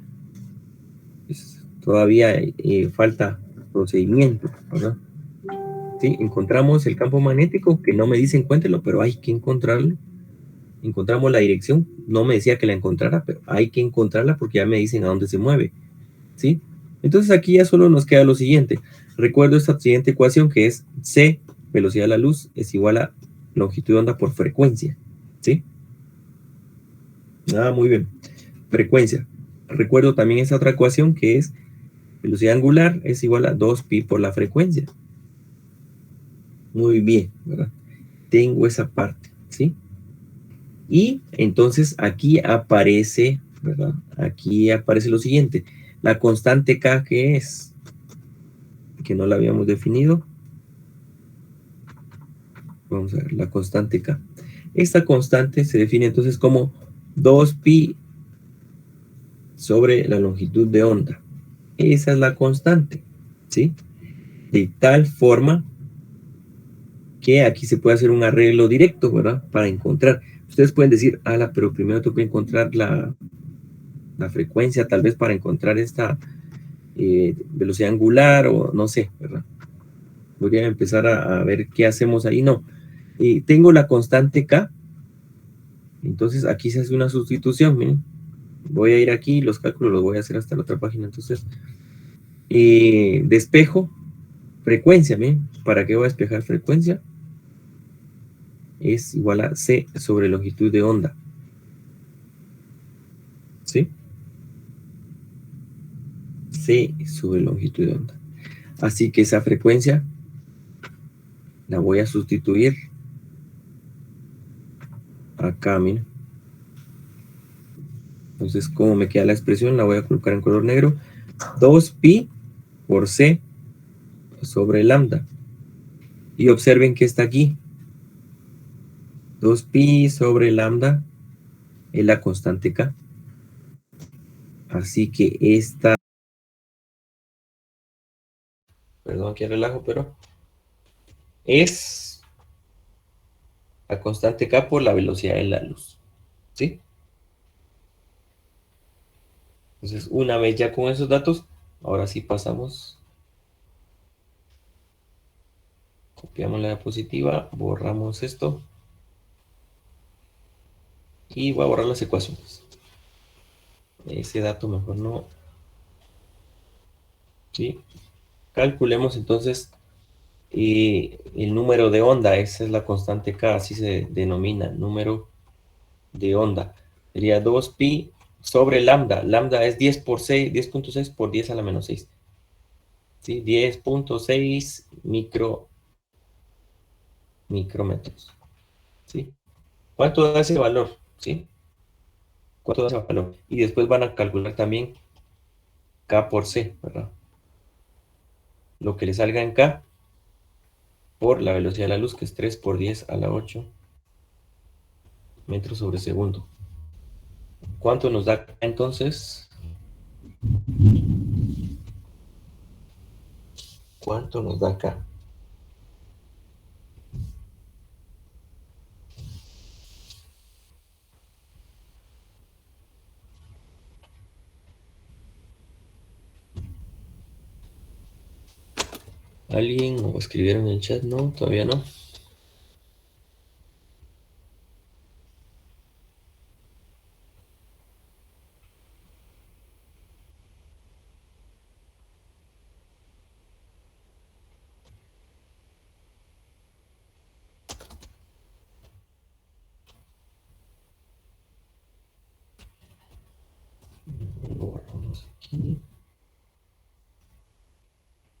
pues, todavía falta procedimiento, ¿verdad? Sí, encontramos el campo magnético, que no me dice encuéntrelo, pero hay que encontrarlo. Encontramos la dirección, no me decía que la encontrara, pero hay que encontrarla porque ya me dicen a dónde se mueve, ¿sí? Entonces aquí ya solo nos queda lo siguiente. Recuerdo esta siguiente ecuación que es C, velocidad de la luz, es igual a longitud de onda por frecuencia, ¿sí? Ah, muy bien. Frecuencia. Recuerdo también esa otra ecuación que es velocidad angular es igual a 2pi por la frecuencia. Muy bien, ¿verdad? Tengo esa parte, ¿sí? Y entonces aquí aparece, ¿verdad? Aquí aparece lo siguiente. La constante K, que es, que no la habíamos definido. Vamos a ver, la constante K. Esta constante se define entonces como 2pi sobre la longitud de onda. Esa es la constante, ¿sí? De tal forma que aquí se puede hacer un arreglo directo, ¿verdad? Para encontrar. Ustedes pueden decir, ala, pero primero tengo que encontrar la frecuencia, tal vez para encontrar esta velocidad angular o no sé, ¿verdad? Voy a empezar a ver qué hacemos ahí. No, tengo la constante K, entonces aquí se hace una sustitución, miren. Voy a ir aquí, los cálculos los voy a hacer hasta la otra página, entonces despejo frecuencia, miren. ¿Para qué voy a despejar frecuencia? Es igual a C sobre longitud de onda, ¿sí? C sobre longitud de onda. Así que esa frecuencia la voy a sustituir acá, miren. Entonces, ¿cómo me queda la expresión? La voy a colocar en color negro. 2pi por C sobre lambda. Y observen que está aquí. 2pi sobre lambda es la constante K. Así que esta... Perdón que relajo, pero... es la constante K por la velocidad de la luz. ¿Sí? Entonces, una vez ya con esos datos, ahora sí pasamos. Copiamos la diapositiva, borramos esto. Y voy a borrar las ecuaciones. Ese dato mejor no. ¿sí? Calculemos entonces el número de onda, esa es la constante K, así se denomina, número de onda. Sería 2pi sobre lambda. Lambda es 10 por 6, 10.6 por 10 a la menos 6. ¿Sí? 10.6 micrómetros. ¿Sí? ¿Cuánto da ese valor? ¿Sí? ¿Cuánto da ese valor? Y después van a calcular también K por C, ¿verdad? Lo que le salga en K por la velocidad de la luz, que es 3 por 10 a la 8 metros sobre segundo. ¿Cuánto nos da K entonces? ¿Cuánto nos da K? ¿Alguien o escribieron en el chat? No, todavía no. Lo guardamos aquí.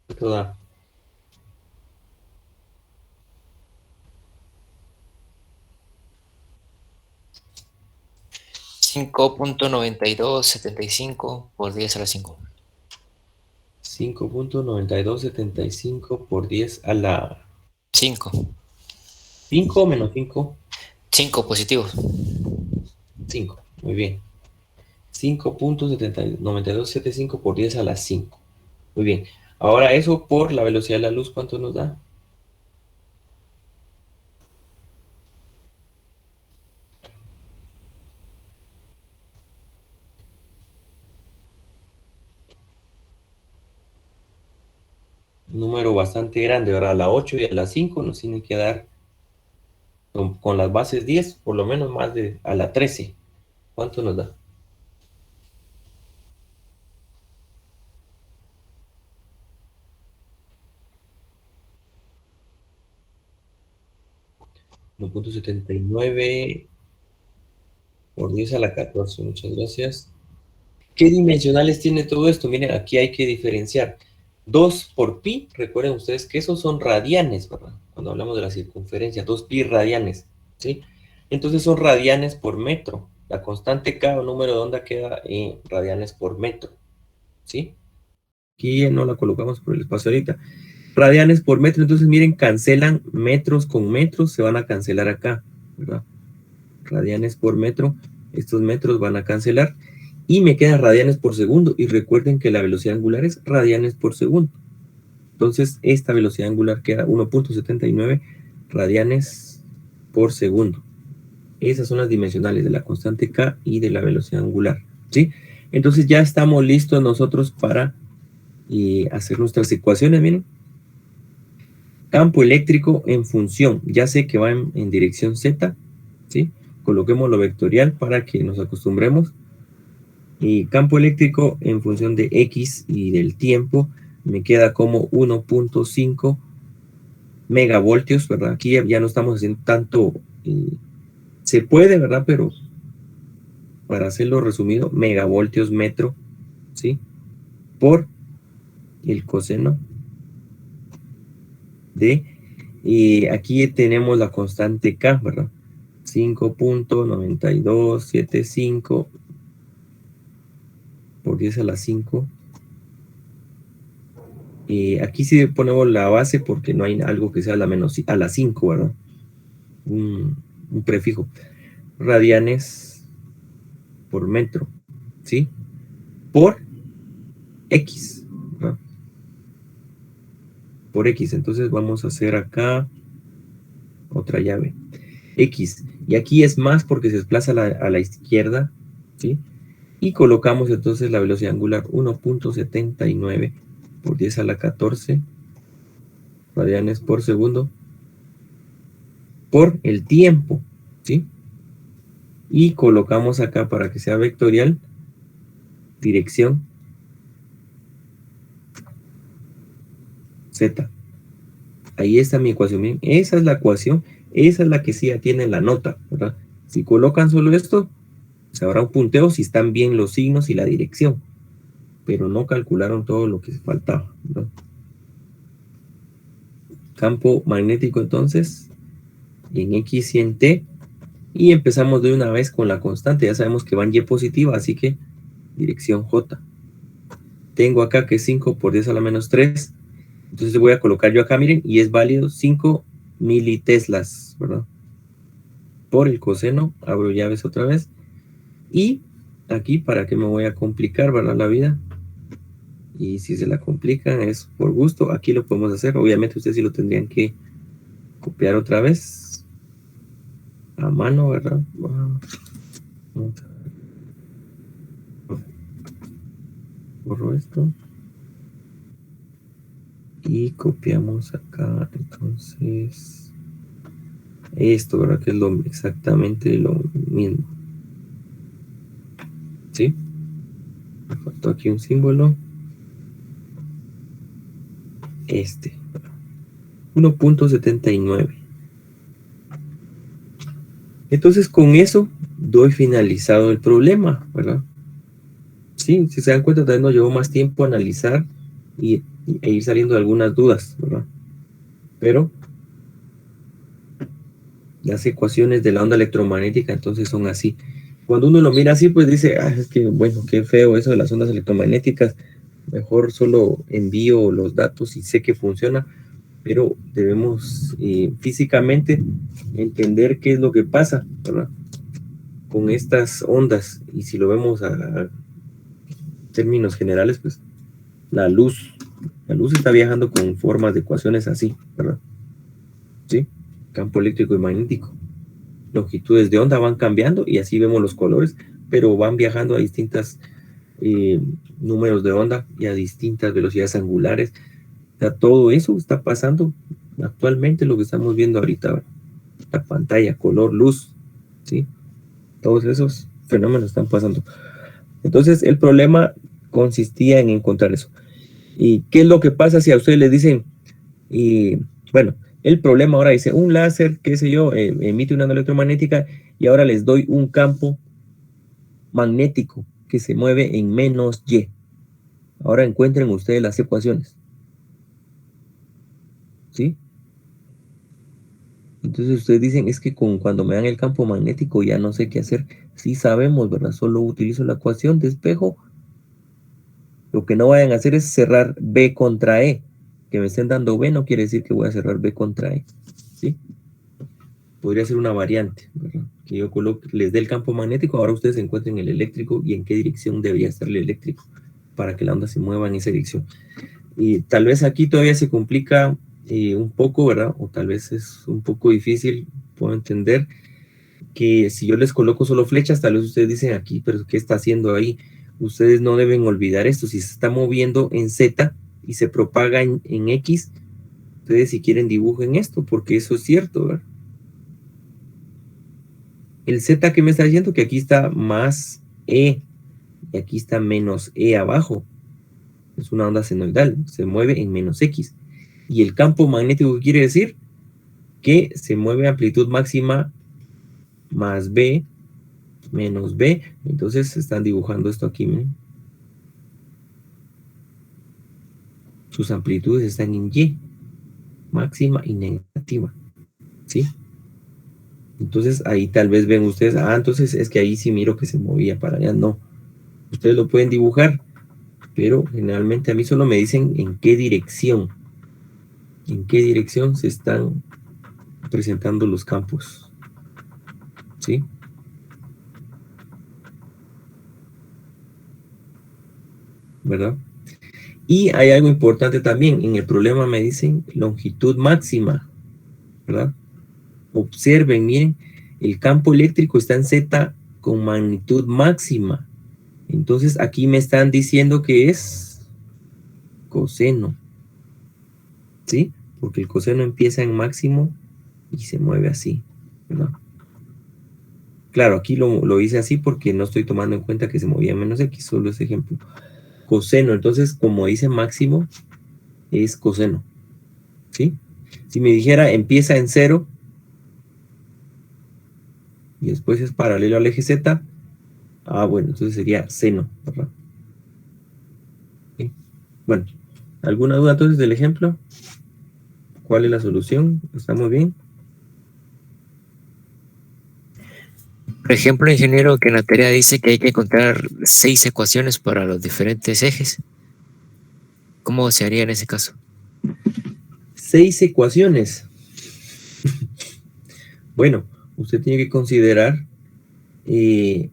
¿Cuánto da? $5.9275 por 10 a la 5. 5.9275 por 10 a la 5. 5 menos 5. 5 positivos. 5. Muy bien. 5.9275 por 10 a la 5. Muy bien. Ahora eso por la velocidad de la luz, ¿cuánto nos da? Un número bastante grande, ¿verdad? A la 8 y a la 5 nos tienen que dar con las bases 10, por lo menos más de a la 13. ¿Cuánto nos da? .79 por 10 a la 14. Muchas gracias. ¿Qué dimensionales tiene todo esto? Miren, aquí hay que diferenciar. 2 por pi, recuerden ustedes que esos son radianes, ¿verdad? Cuando hablamos de la circunferencia, 2 pi radianes, ¿sí? Entonces son radianes por metro. La constante K o número de onda queda en radianes por metro, ¿sí? Aquí no la colocamos por el espacio ahorita. Radianes por metro, entonces miren, cancelan metros con metros, se van a cancelar acá, ¿verdad? Radianes por metro, estos metros van a cancelar y me quedan radianes por segundo, y recuerden que la velocidad angular es radianes por segundo. Entonces esta velocidad angular queda 1.79 radianes por segundo. Esas son las dimensionales de la constante K y de la velocidad angular, ¿sí? Entonces ya estamos listos nosotros para hacer nuestras ecuaciones. Miren, campo eléctrico en función, ya sé que va en dirección Z, ¿sí? Coloquémoslo vectorial para que nos acostumbremos. Y campo eléctrico en función de X y del tiempo me queda como 1.5 megavoltios, ¿verdad? Aquí ya no estamos haciendo tanto, se puede, ¿verdad? Pero para hacerlo resumido, megavoltios metro, ¿sí? Por el coseno de, aquí tenemos la constante K, ¿verdad? 5.9275 por 10 a la 5. Aquí sí ponemos la base porque no hay algo que sea a la 5, ¿verdad? Un prefijo. Radianes por metro, ¿sí? Por X, ¿verdad? Por X. Entonces vamos a hacer acá otra llave. X. Y aquí es más porque se desplaza a la izquierda, ¿sí? Y colocamos entonces la velocidad angular 1.79 por 10 a la 14 radianes por segundo por el tiempo, ¿sí? Y colocamos acá para que sea vectorial, dirección Z. Ahí está mi ecuación. Miren, esa es la ecuación, esa es la que sí ya tiene la nota, ¿verdad? Si colocan solo esto, se habrá un punteo si están bien los signos y la dirección, pero no calcularon todo lo que faltaba, ¿verdad? Campo magnético entonces en X y en T, y empezamos de una vez con la constante. Ya sabemos que va en Y positiva, así que dirección J. Tengo acá que 5 por 10 a la menos 3, entonces voy a colocar yo acá, miren, y es válido 5 militeslas, ¿verdad? Por el coseno, abro llaves otra vez, y aquí, ¿para qué me voy a complicar, verdad, la vida? Y si se la complican es por gusto, aquí lo podemos hacer. Obviamente ustedes sí lo tendrían que copiar otra vez a mano, ¿verdad? Borro esto y copiamos acá, entonces esto, ¿verdad? Que es exactamente lo mismo. ¿Sí? Me faltó aquí un símbolo. 1.79. Entonces con eso doy finalizado el problema, ¿verdad? Sí, si se dan cuenta, también nos llevó más tiempo analizar e ir saliendo de algunas dudas, ¿verdad? Pero las ecuaciones de la onda electromagnética entonces son así. Cuando uno lo mira así, pues dice, es que bueno, qué feo eso de las ondas electromagnéticas. Mejor solo envío los datos y sé que funciona, pero debemos físicamente entender qué es lo que pasa, ¿verdad? Con estas ondas. Y si lo vemos a términos generales, pues la luz está viajando con formas de ecuaciones así, ¿verdad? ¿Sí? Campo eléctrico y magnético. Longitudes de onda van cambiando y así vemos los colores, pero van viajando a distintas números de onda y a distintas velocidades angulares. O sea, todo eso está pasando actualmente, lo que estamos viendo ahorita, ¿verdad? La pantalla, color, luz, ¿sí? Todos esos fenómenos están pasando. Entonces, el problema consistía en encontrar eso. ¿Y qué es lo que pasa si a ustedes les dicen, bueno, el problema ahora dice, un láser, qué sé yo, emite una onda electromagnética y ahora les doy un campo magnético que se mueve en menos Y. Ahora encuentren ustedes las ecuaciones. ¿Sí? Entonces ustedes dicen, es que cuando me dan el campo magnético ya no sé qué hacer. Sí sabemos, ¿verdad? Solo utilizo la ecuación de espejo. Lo que no vayan a hacer es cerrar B contra E. Que me estén dando B no quiere decir que voy a cerrar B contra E. ¿Sí? Podría ser una variante, ¿verdad? Que yo les dé el campo magnético, ahora ustedes encuentren el eléctrico y en qué dirección debería estar el eléctrico para que la onda se mueva en esa dirección. Y tal vez aquí todavía se complica un poco, ¿verdad? O tal vez es un poco difícil, puedo entender que si yo les coloco solo flechas, tal vez ustedes dicen aquí, pero ¿qué está haciendo ahí? Ustedes no deben olvidar esto, si se está moviendo en Z y se propaga en X, ustedes si quieren dibujen esto, porque eso es cierto, ¿verdad? El Z que me está diciendo que aquí está más E y aquí está menos E abajo. Es una onda senoidal, se mueve en menos X. Y el campo magnético, ¿qué quiere decir? Que se mueve a amplitud máxima más B menos B. Entonces están dibujando esto aquí, miren. Sus amplitudes están en Y, máxima y negativa. ¿Sí? Entonces ahí tal vez ven ustedes, entonces es que ahí sí miro que se movía para allá. No, ustedes lo pueden dibujar, pero generalmente a mí solo me dicen en qué dirección se están presentando los campos. ¿Sí? ¿Verdad? Y hay algo importante también, en el problema me dicen longitud máxima, ¿verdad? Observen, miren, el campo eléctrico está en Z con magnitud máxima. Entonces aquí me están diciendo que es coseno. ¿Sí? Porque el coseno empieza en máximo y se mueve así, ¿verdad? Claro, aquí lo hice así porque no estoy tomando en cuenta que se movía en menos X, solo ese ejemplo. Coseno, entonces como dice máximo, es coseno. ¿sí? Si me dijera empieza en 0 y después es paralelo al eje Z, bueno, entonces sería seno, ¿verdad? ¿Sí? Bueno, ¿alguna duda entonces del ejemplo? ¿Cuál es la solución? ¿Está muy bien? Por ejemplo, ingeniero, que en la tarea dice que hay que encontrar 6 ecuaciones para los diferentes ejes. ¿Cómo se haría en ese caso? 6 ecuaciones. Bueno, usted tiene que considerar el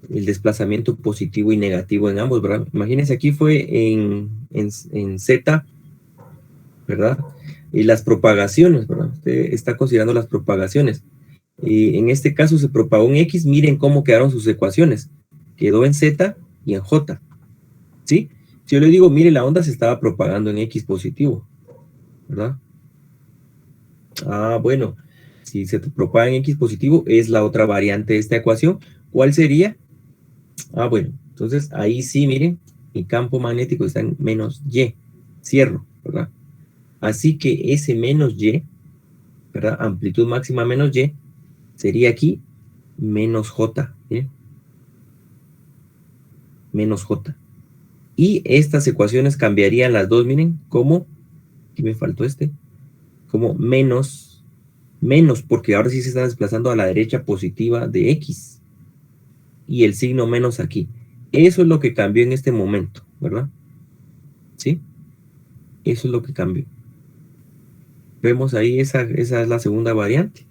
desplazamiento positivo y negativo en ambos, ¿verdad? Imagínense, aquí fue en Z, ¿verdad? Y las propagaciones, ¿verdad? Usted está considerando las propagaciones. En este caso se propagó en X, miren cómo quedaron sus ecuaciones. Quedó en Z y en J, ¿sí? Si yo le digo, mire, la onda se estaba propagando en X positivo, ¿verdad? Bueno, si se propaga en X positivo, es la otra variante de esta ecuación. ¿Cuál sería? Bueno, entonces ahí sí, miren, mi campo magnético está en menos Y, cierro, ¿verdad? Así que ese menos Y, ¿verdad? Amplitud máxima menos Y, sería aquí menos J, ¿bien? Menos J. Y estas ecuaciones cambiarían las dos, miren, como, aquí me faltó como menos, porque ahora sí se está desplazando a la derecha positiva de X. Y el signo menos aquí. Eso es lo que cambió en este momento, ¿verdad? ¿Sí? Eso es lo que cambió. Vemos ahí, esa es la segunda variante.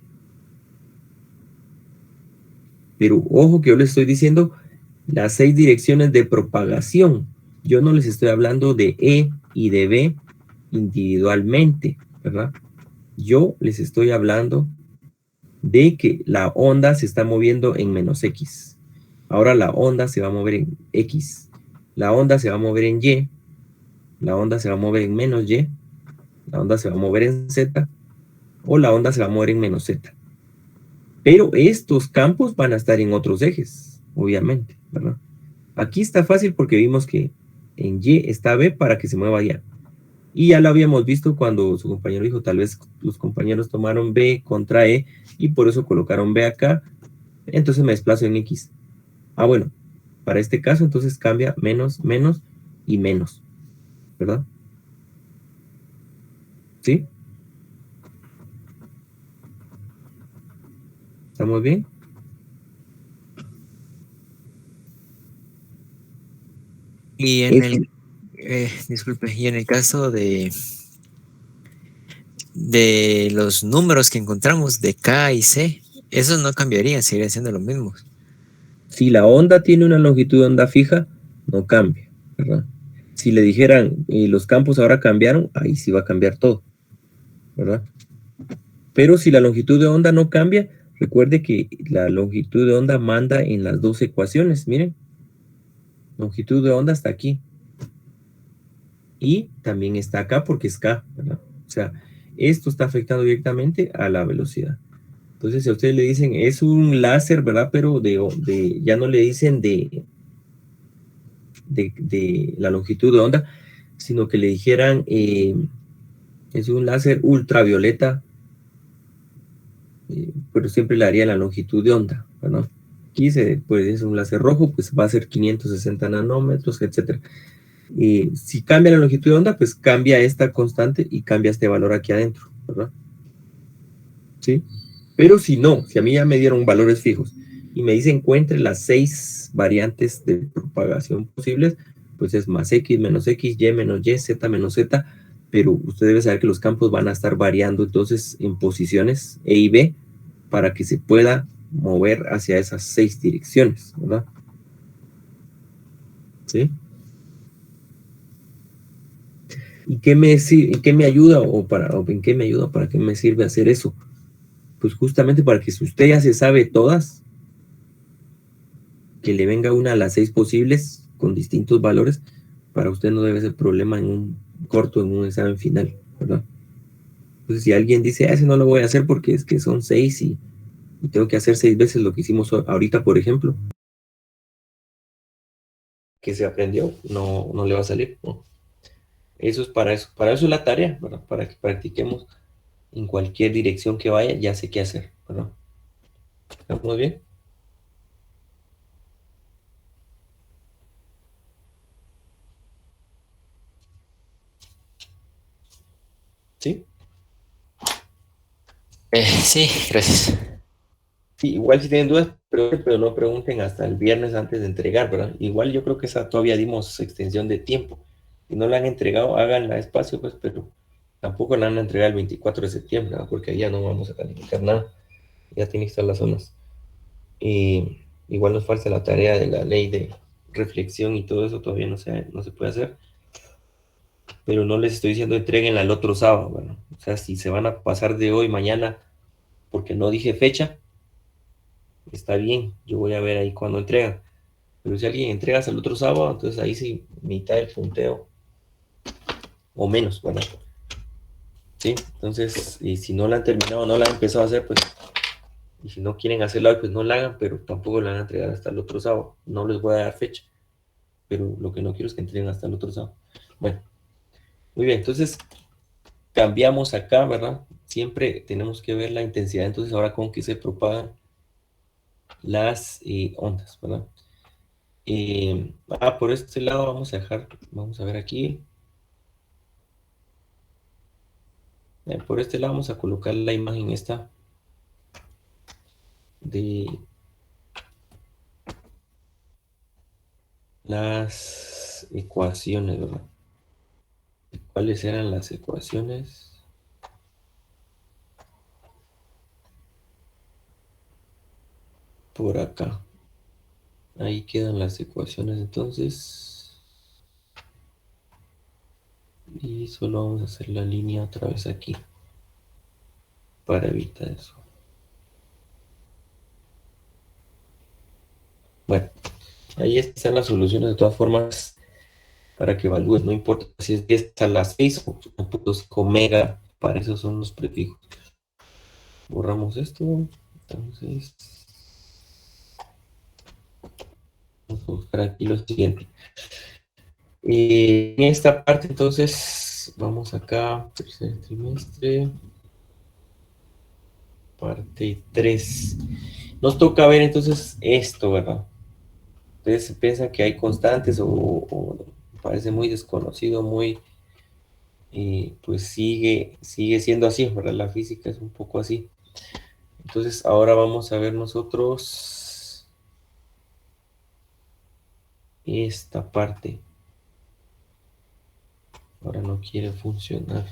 Pero ojo que yo les estoy diciendo las 6 direcciones de propagación. Yo no les estoy hablando de E y de B individualmente, ¿verdad? Yo les estoy hablando de que la onda se está moviendo en menos X. Ahora la onda se va a mover en X. La onda se va a mover en Y. La onda se va a mover en menos Y. La onda se va a mover en Z. O la onda se va a mover en menos Z. Pero estos campos van a estar en otros ejes, obviamente, ¿verdad? Aquí está fácil porque vimos que en Y está B para que se mueva Y. Y ya lo habíamos visto cuando su compañero dijo, tal vez los compañeros tomaron B contra E y por eso colocaron B acá. Entonces me desplazo en X. Bueno, para este caso entonces cambia menos, menos y menos, ¿verdad? ¿Sí? ¿Estamos bien? Y en el, disculpe, y en el caso de los números que encontramos de K y C, esos no cambiarían, seguirían siendo los mismos. Si la onda tiene una longitud de onda fija, no cambia, ¿verdad? Si le dijeran, los campos ahora cambiaron, ahí sí va a cambiar todo, ¿verdad? Pero si la longitud de onda no cambia, recuerde que la longitud de onda manda en las dos ecuaciones, miren. Longitud de onda está aquí. Y también está acá porque es K, ¿verdad? O sea, esto está afectando directamente a la velocidad. Entonces, si a ustedes le dicen, es un láser, ¿verdad? Pero ya no le dicen de la longitud de onda, sino que le dijeran, es un láser ultravioleta, pero siempre le haría la longitud de onda, ¿verdad? Aquí pues es un láser rojo, pues va a ser 560 nanómetros, etc. Si cambia la longitud de onda, pues cambia esta constante y cambia este valor aquí adentro, ¿verdad? ¿Sí? Pero si no, si a mí ya me dieron valores fijos y me dice encuentre las 6 variantes de propagación posibles, pues es más X menos X, Y menos Y, Z menos Z, pero usted debe saber que los campos van a estar variando entonces en posiciones E y B para que se pueda mover hacia esas 6 direcciones, ¿verdad? ¿Sí? ¿Y qué me ayuda en qué me ayuda, para qué me sirve hacer eso? Pues justamente para que si usted ya se sabe todas, que le venga una a las 6 posibles con distintos valores, para usted no debe ser problema en un examen final, ¿verdad? Entonces si alguien dice, ese no lo voy a hacer porque es que son 6 y tengo que hacer 6 veces lo que hicimos ahorita, por ejemplo, que se aprendió, no le va a salir, ¿no? Eso es para eso es la tarea, ¿verdad? Para que practiquemos en cualquier dirección que vaya, ya sé qué hacer, ¿verdad? ¿Estamos bien? ¿Sí? Sí, gracias. Sí, igual si tienen dudas, pero no pregunten hasta el viernes antes de entregar, ¿verdad? Igual yo creo que esa todavía dimos extensión de tiempo. Si no la han entregado, háganla despacio, pues, pero tampoco la van a entregar el 24 de septiembre, ¿verdad? Porque ahí ya no vamos a calificar nada. Ya tienen que estar las zonas. Igual nos falta la tarea de la ley de reflexión y todo eso todavía no se puede hacer. Pero no les estoy diciendo entreguenla el otro sábado, bueno. O sea, si se van a pasar de hoy, mañana, porque no dije fecha, está bien, yo voy a ver ahí cuando entregan. Pero si alguien entrega hasta el otro sábado, entonces ahí sí, mitad del punteo o menos, ¿verdad? Sí, entonces, y si no la han terminado, no la han empezado a hacer, pues, y si no quieren hacerla hoy, pues no la hagan, pero tampoco la van a entregar hasta el otro sábado. No les voy a dar fecha, pero lo que no quiero es que entreguen hasta el otro sábado. Bueno, muy bien, entonces cambiamos acá, ¿verdad? Siempre tenemos que ver la intensidad, entonces ahora con que se propagan las ondas, ¿verdad? Por este lado vamos a ver aquí. Por este lado vamos a colocar la imagen esta de las ecuaciones, ¿verdad? ¿Cuáles eran las ecuaciones? Por acá. Ahí quedan las ecuaciones entonces. Y solo vamos a hacer la línea otra vez aquí. Para evitar eso. Bueno, ahí están las soluciones de todas formas para que evalúes. No importa si es 10 a la 6 o 1.5 mega. Para eso son los prefijos. Borramos esto. Entonces, vamos a buscar aquí lo siguiente. En esta parte, entonces, vamos acá, tercer trimestre, parte 3. Nos toca ver entonces esto, ¿verdad? Ustedes piensan que hay constantes o parece muy desconocido, muy, pues sigue siendo así, ¿verdad? La física es un poco así. Entonces, ahora vamos a ver nosotros esta parte. Ahora no quiere funcionar.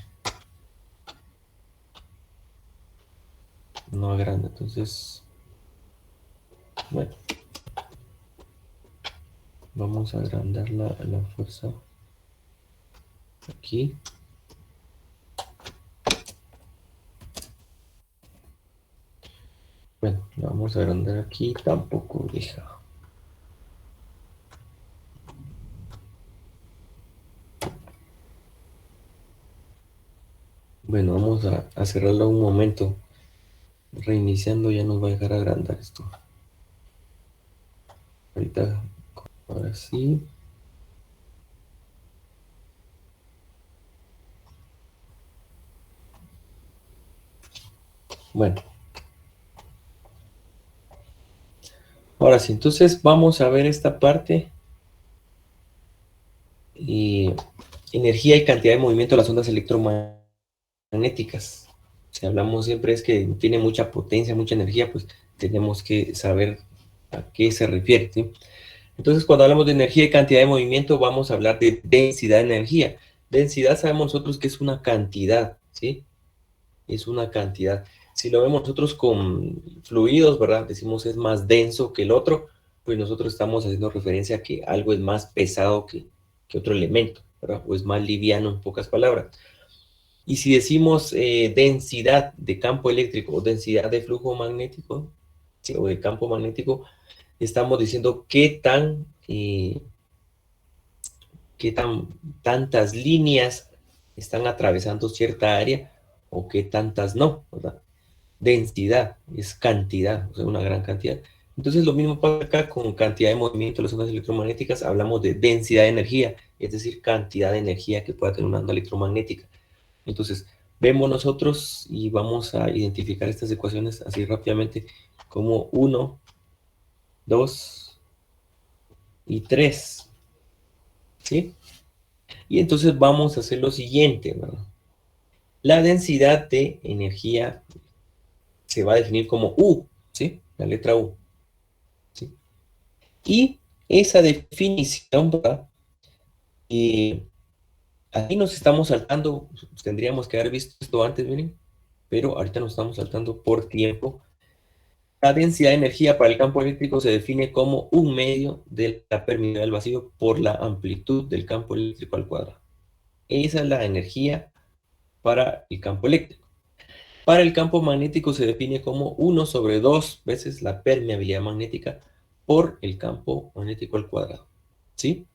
No agranda, entonces, bueno, vamos a agrandar la fuerza aquí. Bueno, la vamos a agrandar aquí, tampoco deja. Bueno, vamos a cerrarlo un momento. Reiniciando ya nos va a dejar agrandar esto. Ahorita, ahora sí. Bueno. Ahora sí, entonces vamos a ver esta parte. Energía y cantidad de movimiento de las ondas electromagnéticas. Si hablamos siempre es que tiene mucha potencia, mucha energía, pues tenemos que saber a qué se refiere, ¿sí? Entonces, cuando hablamos de energía y cantidad de movimiento, vamos a hablar de densidad de energía. Densidad sabemos nosotros que es una cantidad, ¿sí? Es una cantidad. Si lo vemos nosotros con fluidos, ¿verdad? Decimos es más denso que el otro, pues nosotros estamos haciendo referencia a que algo es más pesado que otro elemento, ¿verdad? O es más liviano en pocas palabras. Y si decimos densidad de campo eléctrico o densidad de flujo magnético, ¿sí? O de campo magnético, estamos diciendo tantas líneas están atravesando cierta área o qué tantas no, ¿verdad? Densidad es cantidad, o sea, una gran cantidad. Entonces lo mismo pasa acá con cantidad de movimiento de las ondas electromagnéticas, hablamos de densidad de energía, es decir, cantidad de energía que pueda tener una onda electromagnética. Entonces, vemos nosotros y vamos a identificar estas ecuaciones así rápidamente como 1, 2 y 3. ¿Sí? Y entonces vamos a hacer lo siguiente, ¿verdad? La densidad de energía se va a definir como U, ¿sí? La letra U. ¿Sí? Y esa definición, ¿verdad? Aquí nos estamos saltando, tendríamos que haber visto esto antes, miren, pero ahorita nos estamos saltando por tiempo. La densidad de energía para el campo eléctrico se define como un medio de la permeabilidad del vacío por la amplitud del campo eléctrico al cuadrado. Esa es la energía para el campo eléctrico. Para el campo magnético se define como 1 sobre 2 veces la permeabilidad magnética por el campo magnético al cuadrado. ¿Sí?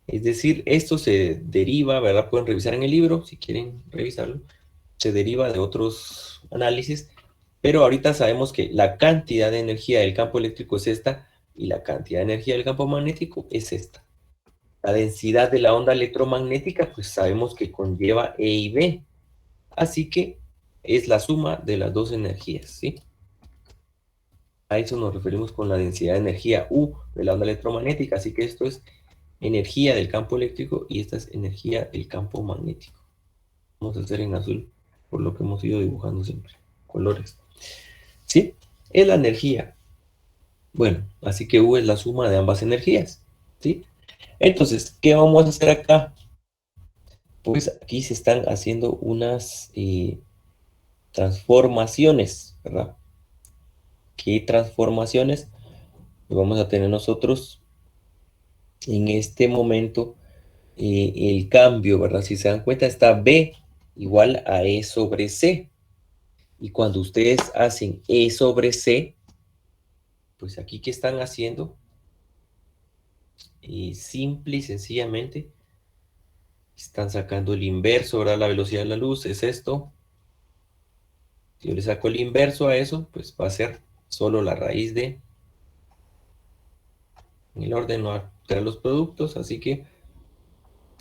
Es decir, esto se deriva, ¿verdad? Pueden revisar en el libro, si quieren revisarlo. Se deriva de otros análisis, pero ahorita sabemos que la cantidad de energía del campo eléctrico es esta y la cantidad de energía del campo magnético es esta. La densidad de la onda electromagnética, pues sabemos que conlleva E y B. Así que es la suma de las dos energías, ¿sí? A eso nos referimos con la densidad de energía U de la onda electromagnética. Así que esto es energía del campo eléctrico y esta es energía del campo magnético. Vamos a hacer en azul, por lo que hemos ido dibujando siempre, colores. ¿Sí? Es la energía. Bueno, así que U es la suma de ambas energías. ¿Sí? Entonces, ¿qué vamos a hacer acá? Pues aquí se están haciendo unas transformaciones, ¿verdad? ¿Qué transformaciones? Pues vamos a tener nosotros en este momento el cambio, ¿verdad? Si se dan cuenta, está B igual a E sobre C. Y cuando ustedes hacen E sobre C, pues aquí, ¿qué están haciendo? Simple y sencillamente están sacando el inverso, ¿verdad? La velocidad de la luz es esto. Si yo le saco el inverso a eso, pues va a ser solo la raíz de... En el orden no alterar los productos, así que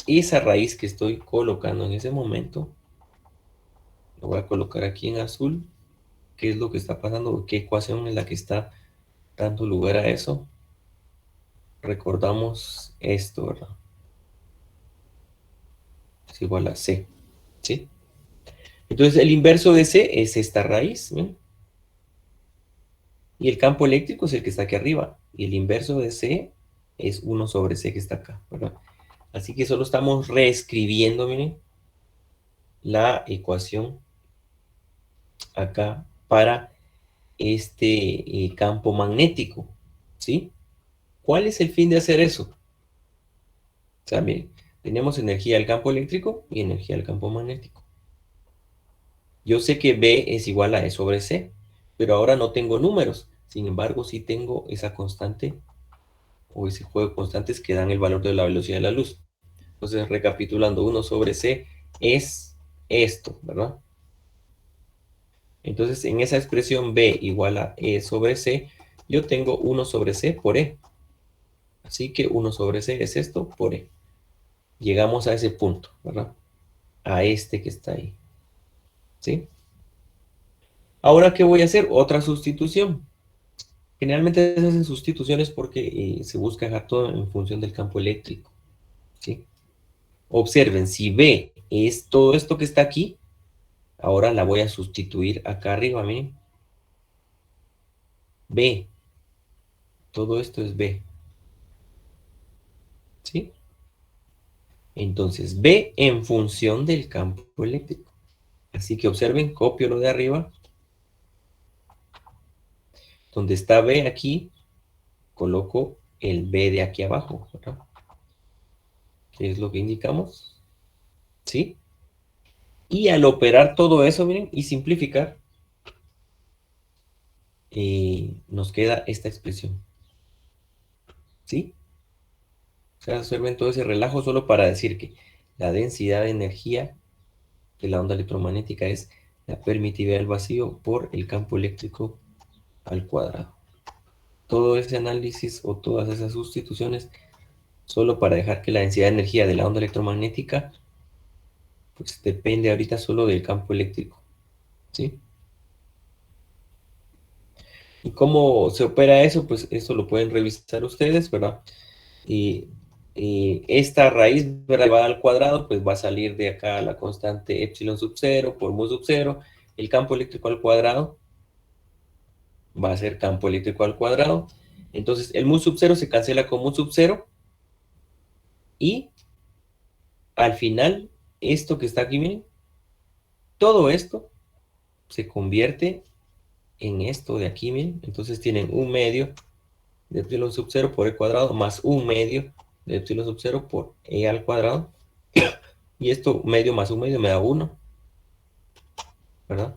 esa raíz que estoy colocando en ese momento, lo voy a colocar aquí en azul. ¿Qué es lo que está pasando? ¿Qué ecuación es la que está dando lugar a eso? Recordamos esto, ¿verdad? Es igual a C, ¿sí? Entonces el inverso de C es esta raíz, ¿ven? Y el campo eléctrico es el que está aquí arriba. Y el inverso de C es 1 sobre C que está acá, ¿verdad? Así que solo estamos reescribiendo, miren, la ecuación acá para este campo magnético, ¿sí? ¿Cuál es el fin de hacer eso? O sea, miren, tenemos energía del campo eléctrico y energía del campo magnético. Yo sé que B es igual a E sobre C, pero ahora no tengo números. Sin embargo, sí tengo esa constante o ese juego de constantes que dan el valor de la velocidad de la luz. Entonces, recapitulando, 1 sobre C es esto, ¿verdad? Entonces, en esa expresión B igual a E sobre C, yo tengo 1 sobre C por E. Así que 1 sobre C es esto por E. Llegamos a ese punto, ¿verdad? A este que está ahí. ¿Sí? Ahora, ¿qué voy a hacer? Otra sustitución. Generalmente se hacen sustituciones porque se busca dejar todo en función del campo eléctrico. ¿Sí? Observen, si B es todo esto que está aquí, ahora la voy a sustituir acá arriba, miren. B. Todo esto es B. ¿Sí? Entonces, B en función del campo eléctrico. Así que observen, copio lo de arriba. Donde está B aquí, coloco el B de aquí abajo, ¿verdad? ¿Qué es lo que indicamos? ¿Sí? Y al operar todo eso, miren, y simplificar, nos queda esta expresión. ¿Sí? O sea, observen todo ese relajo solo para decir que la densidad de energía de la onda electromagnética es la permitividad del vacío por el campo eléctrico al cuadrado. todo ese análisis o todas esas sustituciones solo para dejar que la densidad de energía de la onda electromagnética pues depende ahorita solo del campo eléctrico, ¿sí? ¿Y cómo se opera eso? Pues eso lo pueden revisar ustedes, ¿verdad? Y esta raíz, ¿verdad?, elevada al cuadrado, pues va a salir de acá la constante epsilon sub 0 por mu sub 0. El campo eléctrico al cuadrado va a ser campo eléctrico al cuadrado. Entonces el mu sub 0 se cancela con mu sub 0. Y al final, esto que está aquí, miren, todo esto se convierte en esto de aquí, miren. Entonces tienen 1/2 de epsilon sub 0 por e cuadrado más 1/2 de epsilon sub 0 por e al cuadrado. Y esto medio más 1/2 me da 1. ¿Verdad?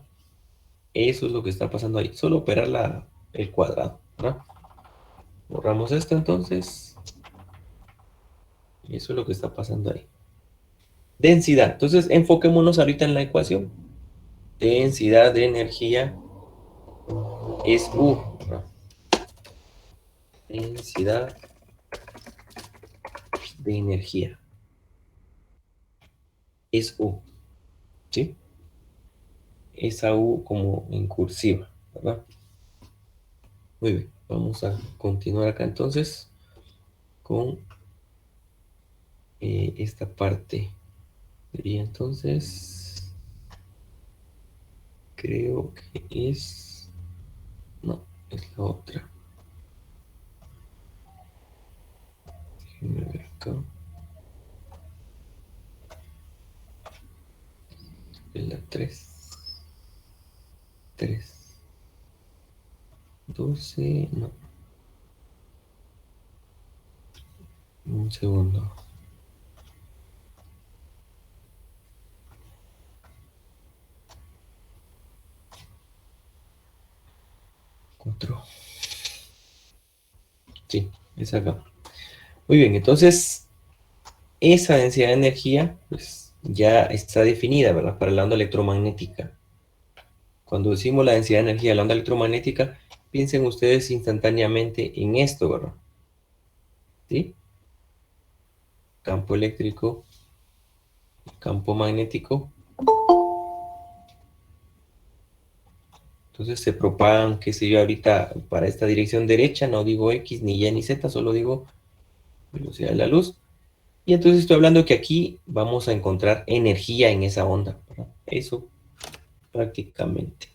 Eso es lo que está pasando ahí. Solo operar el cuadrado. ¿Verdad? Borramos esto entonces. Y eso es lo que está pasando ahí. Densidad. Entonces enfoquémonos ahorita en la ecuación. Densidad de energía es U. ¿Verdad? Densidad de energía es U, ¿sí? Esa U como en cursiva, ¿verdad? Muy bien, vamos a continuar acá entonces con esta parte. Sería entonces, creo que es, no, es la otra. Déjenme ver acá. Es la 3. 12, no. Un segundo. Cuatro. Sí, es acá. Muy bien, entonces esa densidad de energía pues ya está definida, ¿verdad? Para la onda electromagnética. Cuando decimos la densidad de energía de la onda electromagnética, piensen ustedes instantáneamente en esto, ¿verdad? ¿Sí? Campo eléctrico, campo magnético. Entonces se propagan, qué sé yo, ahorita para esta dirección derecha, no digo X, ni Y, ni Z, solo digo velocidad de la luz. Y entonces estoy hablando que aquí vamos a encontrar energía en esa onda, ¿verdad? Eso prácticamente.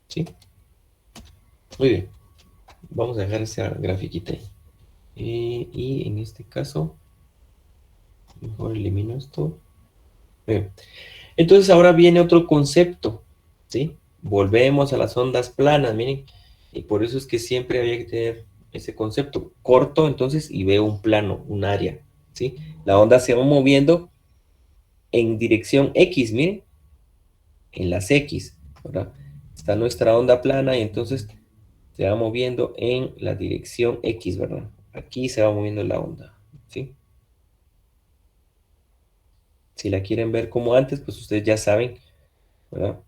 ¿Sí? Muy bien. Vamos a dejar esa grafiquita ahí. Y en este caso, mejor elimino esto. Bien. Entonces ahora viene otro concepto, ¿sí? Volvemos a las ondas planas, miren. Y por eso es que siempre había que tener ese concepto. Corto entonces y veo un plano, un área, ¿sí? La onda se va moviendo en dirección X, miren. En las X, ¿verdad? Está nuestra onda plana y entonces se va moviendo en la dirección X, ¿verdad? Aquí se va moviendo la onda, ¿sí? Si la quieren ver como antes, pues ustedes ya saben, ¿verdad?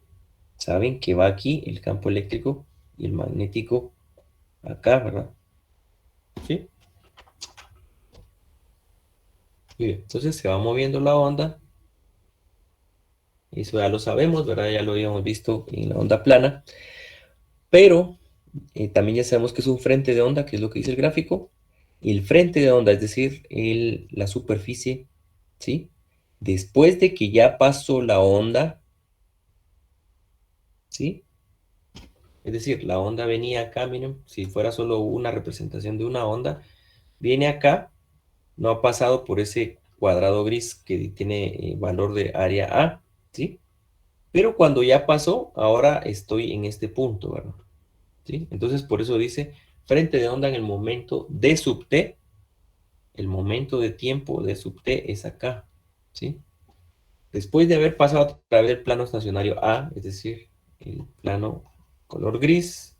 Saben que va aquí el campo eléctrico y el magnético acá, ¿verdad? ¿Sí? Muy bien, entonces se va moviendo la onda. Eso ya lo sabemos, ¿verdad? Ya lo habíamos visto en la onda plana. Pero también ya sabemos que es un frente de onda, que es lo que dice el gráfico. Y el frente de onda, es decir, la superficie, ¿sí? Después de que ya pasó la onda, ¿sí? Es decir, la onda venía acá, miren, si fuera solo una representación de una onda, viene acá, no ha pasado por ese cuadrado gris que tiene valor de área A, ¿sí? Pero cuando ya pasó, ahora estoy en este punto, ¿verdad? ¿Sí? Entonces, por eso dice frente de onda en el momento D sub T, el momento de tiempo de sub T es acá, ¿sí? Después de haber pasado a través del plano estacionario A, es decir, el plano color gris,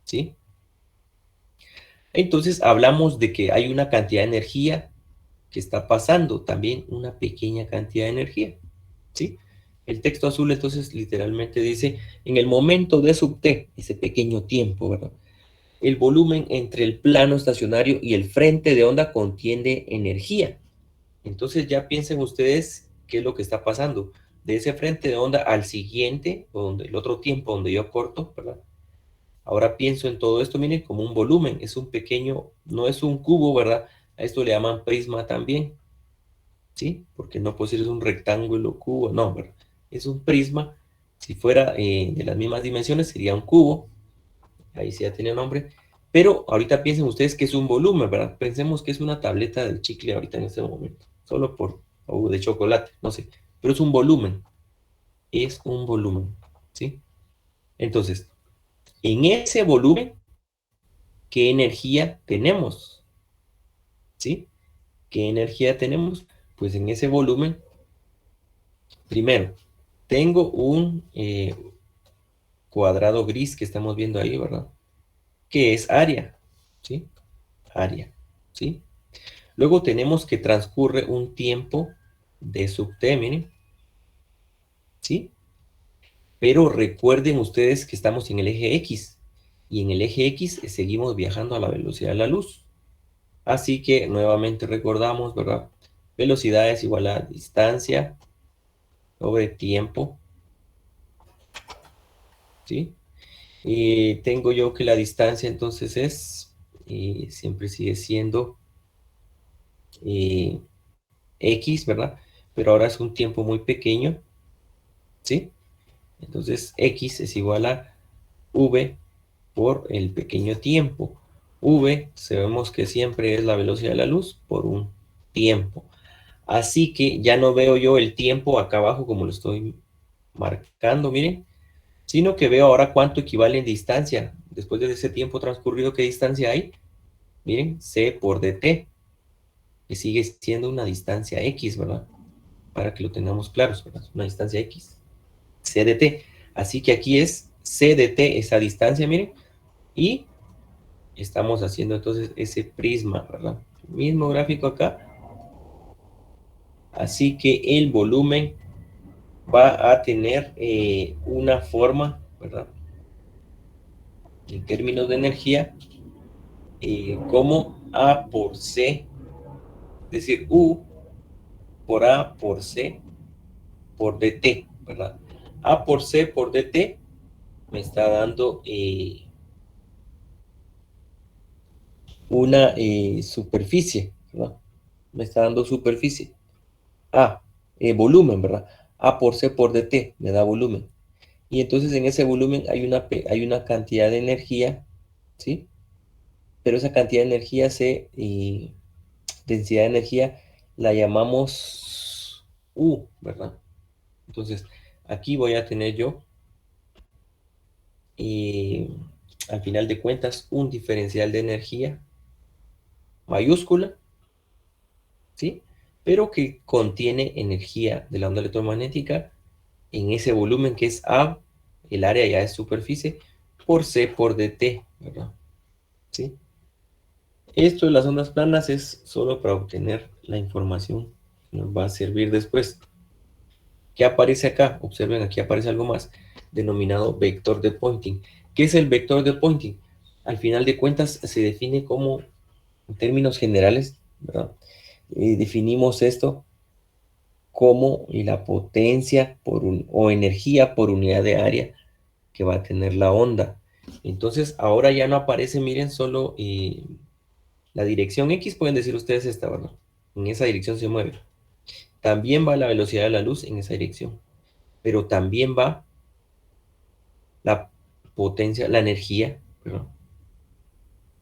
¿sí? Entonces hablamos de que hay una cantidad de energía que está pasando, también una pequeña cantidad de energía, ¿sí? El texto azul entonces literalmente dice, en el momento de sub T, ese pequeño tiempo, ¿verdad? el volumen entre el plano estacionario y el frente de onda contiene energía. Entonces ya piensen ustedes qué es lo que está pasando. De ese frente de onda al siguiente, o donde el otro tiempo donde yo corto, ¿verdad? Ahora pienso en todo esto, miren, como un volumen. Es un pequeño, no es un cubo, ¿verdad? A esto le llaman prisma también. ¿Sí? Porque no puede ser es un rectángulo, cubo, no, ¿verdad? Es un prisma. Si fuera de las mismas dimensiones, sería un cubo. Ahí sí ya tiene nombre. Pero ahorita piensen ustedes que es un volumen, ¿verdad? Pensemos que es una tableta del chicle ahorita en este momento. Solo o de chocolate, no sé. Pero es un volumen. Es un volumen, ¿sí? Entonces, en ese volumen, ¿qué energía tenemos? ¿Sí? ¿Qué energía tenemos? Pues en ese volumen, primero, tengo un cuadrado gris que estamos viendo ahí, ¿verdad? Que es área, ¿sí? Área, ¿sí? Luego tenemos que transcurre un tiempo de sub t, miren, ¿sí? Pero recuerden ustedes que estamos en el eje X, y en el eje X seguimos viajando a la velocidad de la luz. Así que nuevamente recordamos, ¿verdad? Velocidad es igual a distancia sobre tiempo, ¿sí? Y tengo yo que la distancia entonces es, siempre sigue siendo X, ¿verdad? Pero ahora es un tiempo muy pequeño, ¿sí? Entonces X es igual a V por el pequeño tiempo. V, sabemos que siempre es la velocidad de la luz por un tiempo. Así que ya no veo yo el tiempo acá abajo como lo estoy marcando, miren, sino que veo ahora cuánto equivale en distancia. Después de ese tiempo transcurrido, ¿qué distancia hay? Miren, C por dt, que sigue siendo una distancia X, ¿verdad? Para que lo tengamos claros, ¿verdad? Una distancia X. C de t. Así que aquí es C de t, esa distancia, miren, y estamos haciendo entonces ese prisma, ¿verdad? Mismo gráfico acá. Así que el volumen va a tener una forma, ¿verdad? En términos de energía, como A por C, es decir, U por A por C por dt, ¿verdad? A por C por dt me está dando una superficie, ¿verdad? Me está dando superficie. A, volumen, ¿verdad? A por C por dt me da volumen. Y entonces en ese volumen hay una cantidad de energía, ¿sí? Pero esa cantidad de energía densidad de energía, la llamamos U, ¿verdad? Entonces, aquí voy a tener yo, al final de cuentas, un diferencial de energía mayúscula, ¿sí? Pero que contiene energía de la onda electromagnética en ese volumen que es A, el área ya es superficie, por C por dt, ¿verdad? ¿Sí? Esto de las ondas planas es solo para obtener la información que nos va a servir después. ¿Qué aparece acá? Observen, aquí aparece algo más, denominado vector de Poynting. ¿Qué es el vector de Poynting? Al final de cuentas se define como, en términos generales, ¿verdad? Definimos esto como la potencia o energía por unidad de área que va a tener la onda. Entonces, ahora ya no aparece, miren, solo la dirección X, pueden decir ustedes esta, ¿verdad? En esa dirección se mueve. También va la velocidad de la luz en esa dirección. Pero también va la potencia, la energía, ¿verdad?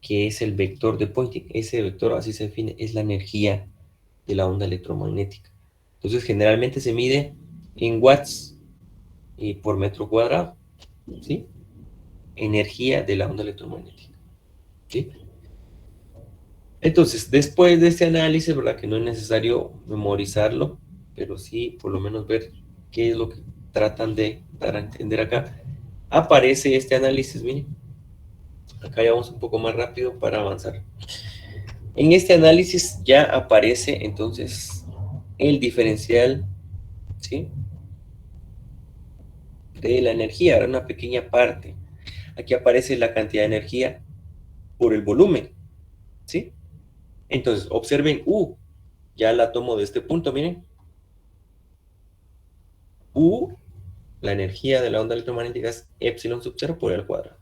Que es el vector de Poynting. Ese vector, así se define, es la energía de la onda electromagnética. Entonces, generalmente se mide en watts por metro cuadrado, ¿sí? Energía de la onda electromagnética, ¿sí? Entonces, después de este análisis, ¿verdad? Que no es necesario memorizarlo, pero sí por lo menos ver qué es lo que tratan de dar a entender acá. Aparece este análisis, miren. Acá ya vamos un poco más rápido para avanzar. En este análisis ya aparece entonces el diferencial, ¿sí? De la energía, ahora una pequeña parte. Aquí aparece la cantidad de energía por el volumen, ¿sí? Entonces, observen U, ya la tomo de este punto, miren. U, la energía de la onda electromagnética es epsilon sub 0 por el cuadrado.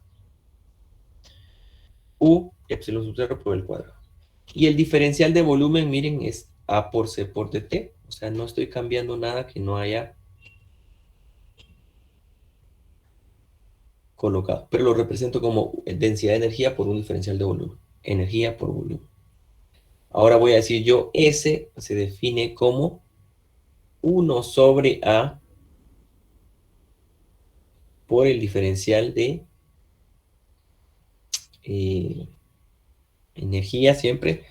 U, epsilon sub 0 por el cuadrado. Y el diferencial de volumen, miren, es A por C por dt. O sea, no estoy cambiando nada que no haya colocado. Pero lo represento como densidad de energía por un diferencial de volumen. Energía por volumen. Ahora voy a decir yo, S se define como 1 sobre A por el diferencial de energía siempre,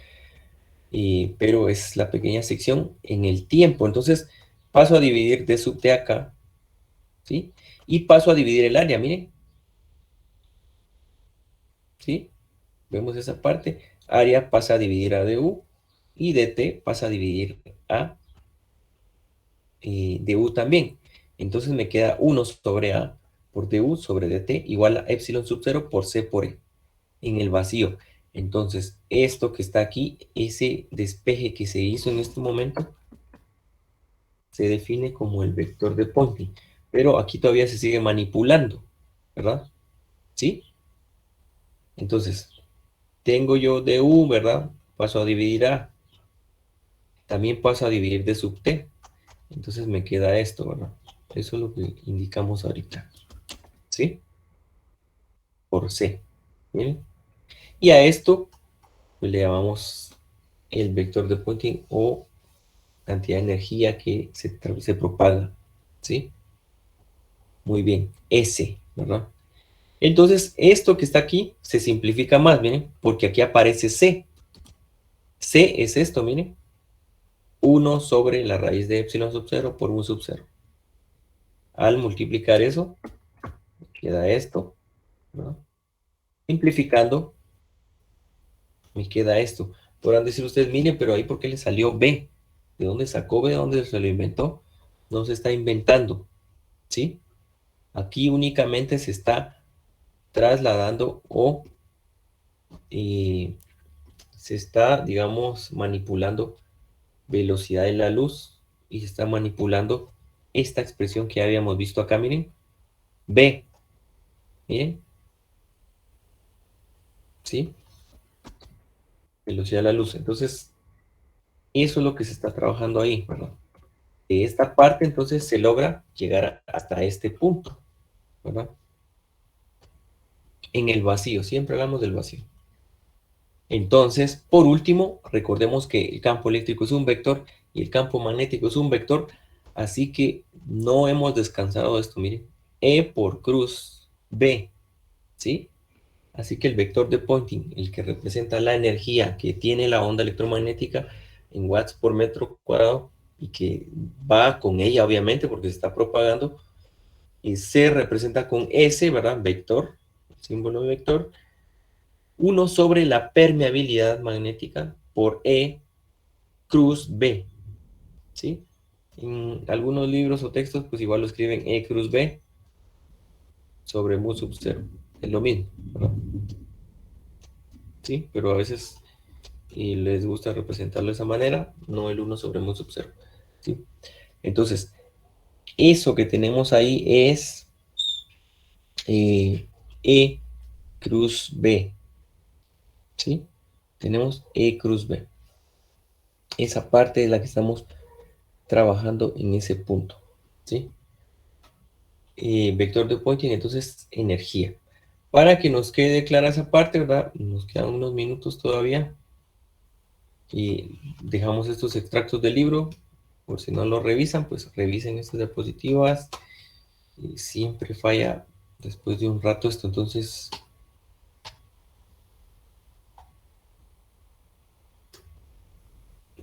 pero es la pequeña sección en el tiempo. Entonces paso a dividir D sub T acá, ¿sí? Y paso a dividir el área, miren. ¿Sí? Vemos esa parte. Área pasa a dividir a DU y DT pasa a dividir a DU también. Entonces me queda 1 sobre A por DU sobre DT igual a epsilon sub 0 por C por E en el vacío. Entonces, esto que está aquí, ese despeje que se hizo en este momento, se define como el vector de Poynting. Pero aquí todavía se sigue manipulando, ¿verdad? ¿Sí? Entonces, tengo yo DU, ¿verdad? Paso a dividir A. También paso a dividir D sub T. Entonces me queda esto, ¿verdad? Eso es lo que indicamos ahorita. ¿Sí? Por C. ¿Bien? Y a esto pues, le llamamos el vector de Poynting o cantidad de energía que se propaga. ¿Sí? Muy bien. S, ¿verdad? Entonces, esto que está aquí se simplifica más, miren, porque aquí aparece C. C es esto, miren. 1 sobre la raíz de epsilon sub 0 por 1 sub 0. Al multiplicar eso, queda esto, ¿no? Simplificando, me queda esto. Podrán decir ustedes, miren, pero ahí ¿por qué le salió B? ¿De dónde sacó B? ¿De dónde se lo inventó? No se está inventando, ¿sí? Aquí únicamente se está trasladando o se está, digamos, manipulando velocidad de la luz y se está manipulando esta expresión que habíamos visto acá, miren, B, miren, ¿sí? Velocidad de la luz. Entonces, eso es lo que se está trabajando ahí, ¿verdad? De esta parte, entonces, se logra llegar hasta este punto, ¿verdad? En el vacío, siempre hablamos del vacío. Entonces, por último, recordemos que el campo eléctrico es un vector y el campo magnético es un vector, así que no hemos descansado de esto, miren. E por cruz B, ¿sí? Así que el vector de Poynting, el que representa la energía que tiene la onda electromagnética en watts por metro cuadrado y que va con ella, obviamente, porque se está propagando, y se representa con S, ¿verdad? Vector, símbolo de vector, 1 sobre la permeabilidad magnética por E cruz B, ¿sí? En algunos libros o textos, pues igual lo escriben E cruz B sobre mu sub 0. Es lo mismo, ¿verdad? Sí, pero a veces les gusta representarlo de esa manera, no el 1 sobre mu sub 0. ¿Sí? Entonces, eso que tenemos ahí es E cruz B. ¿Sí? Tenemos E cruz B. Esa parte es la que estamos trabajando en ese punto. ¿Sí? Vector de Poynting, entonces energía. Para que nos quede clara esa parte, ¿verdad? Nos quedan unos minutos todavía. Y dejamos estos extractos del libro. Por si no lo revisan, pues revisen estas diapositivas. Y siempre falla después de un rato esto, entonces...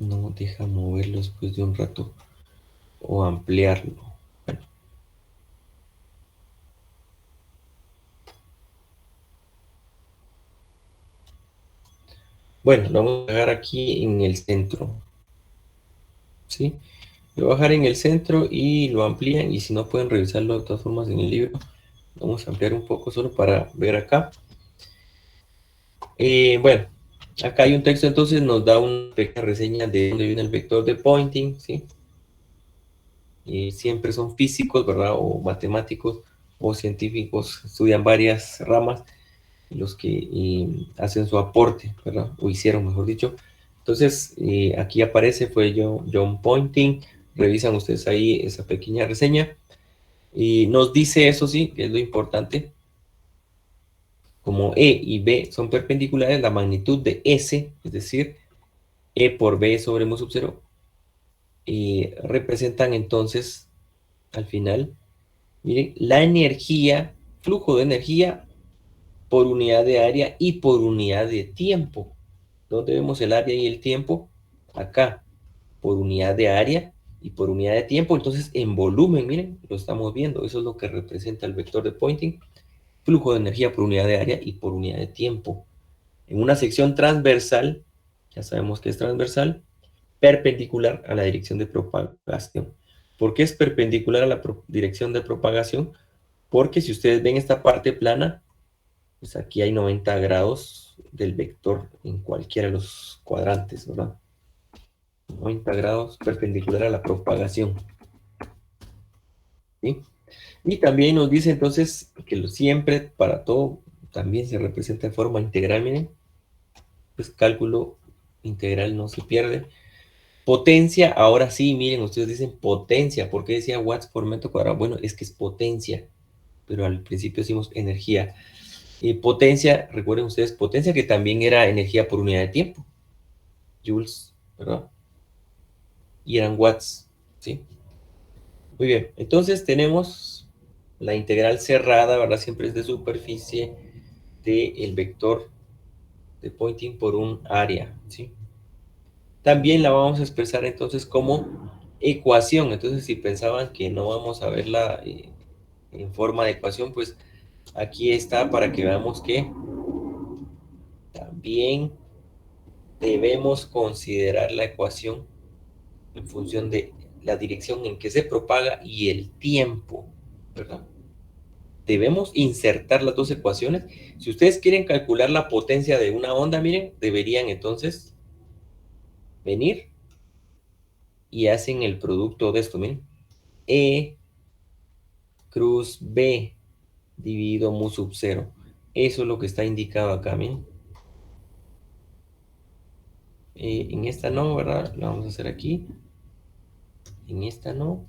no deja moverlo después de un rato o ampliarlo. Bueno, lo vamos a dejar aquí en el centro. ¿Sí? Lo voy a dejar en el centro y lo amplían. Y si no pueden revisarlo de todas formas en el libro, vamos a ampliar un poco solo para ver acá. Bueno, acá hay un texto, entonces nos da una pequeña reseña de dónde viene el vector de Poynting, ¿sí? Siempre son físicos, ¿verdad? O matemáticos o científicos, estudian varias ramas, los que hacen su aporte, ¿verdad? O hicieron, mejor dicho. Entonces, aquí aparece, fue John Poynting. Revisan ustedes ahí esa pequeña reseña. Y nos dice, eso sí, que es lo importante, como E y B son perpendiculares, la magnitud de S, es decir, E por B sobre mu sub 0, representan entonces, al final, miren, la energía, flujo de energía por unidad de área y por unidad de tiempo. ¿Dónde vemos el área y el tiempo? Acá, por unidad de área y por unidad de tiempo. Entonces, en volumen, miren, lo estamos viendo. Eso es lo que representa el vector de Poynting. Flujo de energía por unidad de área y por unidad de tiempo. En una sección transversal, ya sabemos que es transversal, perpendicular a la dirección de propagación. ¿Por qué es perpendicular a la dirección de propagación? Porque si ustedes ven esta parte plana, pues aquí hay 90 grados del vector en cualquiera de los cuadrantes, ¿verdad? 90 grados perpendicular a la propagación. ¿Sí? Y también nos dice entonces que siempre, para todo, también se representa de forma integral, miren. Pues cálculo integral no se pierde. Potencia, ahora sí, miren, ustedes dicen potencia. ¿Por qué decía watts por metro cuadrado? Bueno, es que es potencia, pero al principio decimos energía. Potencia, recuerden ustedes, potencia que también era energía por unidad de tiempo. Joules, ¿verdad? Y eran watts, ¿sí? Muy bien, entonces tenemos la integral cerrada, ¿verdad? Siempre es de superficie del vector de Poynting por un área, ¿sí? También la vamos a expresar entonces como ecuación. Entonces, si pensaban que no vamos a verla en forma de ecuación, pues aquí está para que veamos que también debemos considerar la ecuación en función de la dirección en que se propaga y el tiempo, ¿verdad? Debemos insertar las dos ecuaciones. Si ustedes quieren calcular la potencia de una onda, miren, deberían entonces venir y hacen el producto de esto, miren. E cruz B dividido mu sub 0. Eso es lo que está indicado acá, miren. En esta no, ¿verdad? Lo vamos a hacer aquí. En esta no.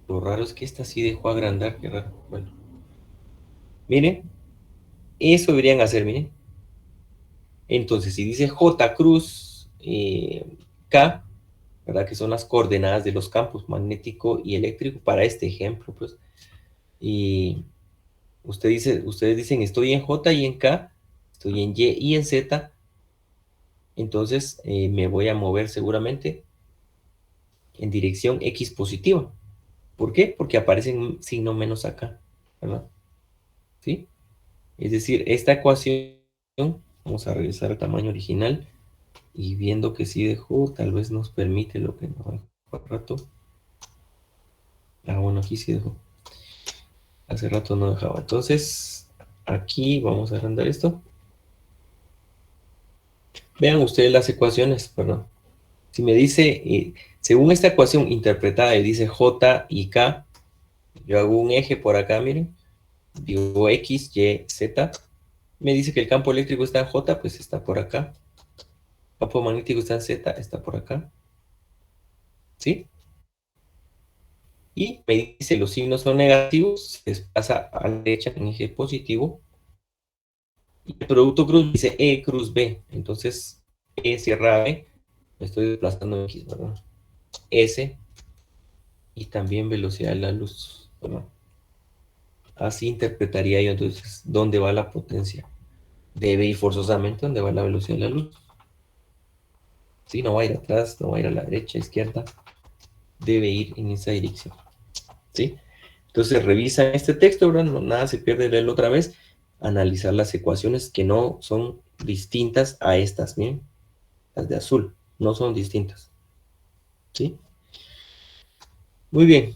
Lo raro es que esta sí dejó agrandar, qué raro. Bueno. Miren. Eso deberían hacer, miren. Entonces, si dice J cruz K, ¿verdad? Que son las coordenadas de los campos magnético y eléctrico para este ejemplo, pues. Y ustedes dicen, estoy en J y en K, estoy en Y y en Z, entonces me voy a mover seguramente en dirección X positiva. ¿Por qué? Porque aparece un signo menos acá, ¿verdad? ¿Sí? Es decir, esta ecuación, vamos a regresar al tamaño original, y viendo que sí dejó, tal vez nos permite lo que nos dejó hace rato. Ah, bueno, aquí sí dejó. Hace rato no dejaba. Entonces, aquí vamos a agrandar esto. Vean ustedes las ecuaciones, perdón. Si me dice, según esta ecuación interpretada, y dice J y K, yo hago un eje por acá, miren. Digo X, Y, Z. Me dice que el campo eléctrico está en J, pues está por acá. El campo magnético está en Z, está por acá. ¿Sí? Y me dice los signos son negativos, se desplaza a la derecha en eje positivo. Y el producto cruz dice E cruz B. Entonces, E cierra B. Me estoy desplazando en X, ¿verdad? S. Y también velocidad de la luz, ¿verdad? Así interpretaría yo entonces dónde va la potencia. Debe ir forzosamente donde va la velocidad de la luz. Sí, no va a ir atrás, no va a ir a la derecha, izquierda. Debe ir en esa dirección. ¿Sí? Entonces revisa este texto, ¿verdad? No, nada se pierde leerlo otra vez. Analizar las ecuaciones que no son distintas a estas, miren. Las de azul, no son distintas. ¿Sí? Muy bien.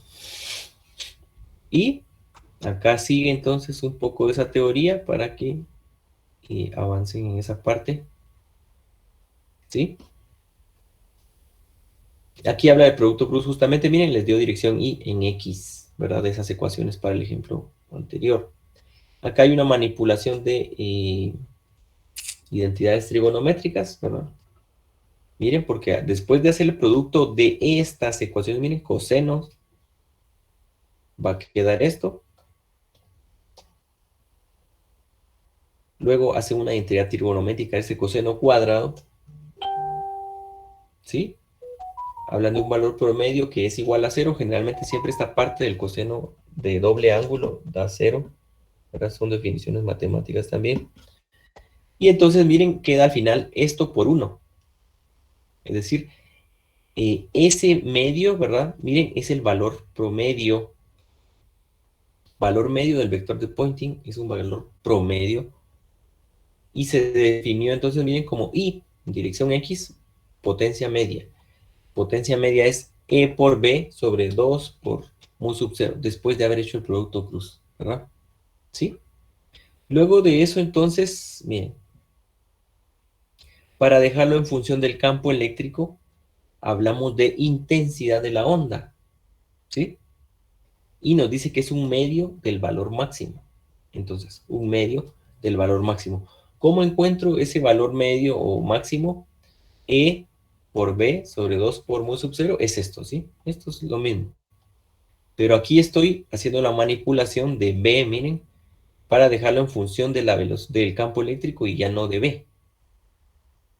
Y acá sigue entonces un poco de esa teoría para que avancen en esa parte. ¿Sí? Aquí habla de producto cruz, justamente, miren, les dio dirección Y en X, ¿verdad? De esas ecuaciones para el ejemplo anterior. Acá hay una manipulación de identidades trigonométricas, ¿verdad? Miren, porque después de hacer el producto de estas ecuaciones, miren, cosenos, va a quedar esto. Luego hace una identidad trigonométrica, ese coseno cuadrado, ¿sí? Hablan de un valor promedio que es igual a 0. Generalmente siempre esta parte del coseno de doble ángulo da 0. ¿Verdad? Son definiciones matemáticas también. Y entonces, miren, queda al final esto por 1. Es decir, ese medio, ¿verdad? Miren, es el valor promedio. Valor medio del vector de Poynting es un valor promedio. Y se definió entonces, miren, como Y, dirección X, potencia media. Potencia media es E por B sobre 2 por mu sub 0, después de haber hecho el producto cruz, ¿verdad? ¿Sí? Luego de eso, entonces, miren, para dejarlo en función del campo eléctrico, hablamos de intensidad de la onda, ¿sí? Y nos dice que es un medio del valor máximo. Entonces, un medio del valor máximo. ¿Cómo encuentro ese valor medio o máximo? E por B sobre 2 por mu sub 0 es esto, ¿sí? Esto es lo mismo. Pero aquí estoy haciendo la manipulación de B, miren, para dejarlo en función de la del campo eléctrico y ya no de B.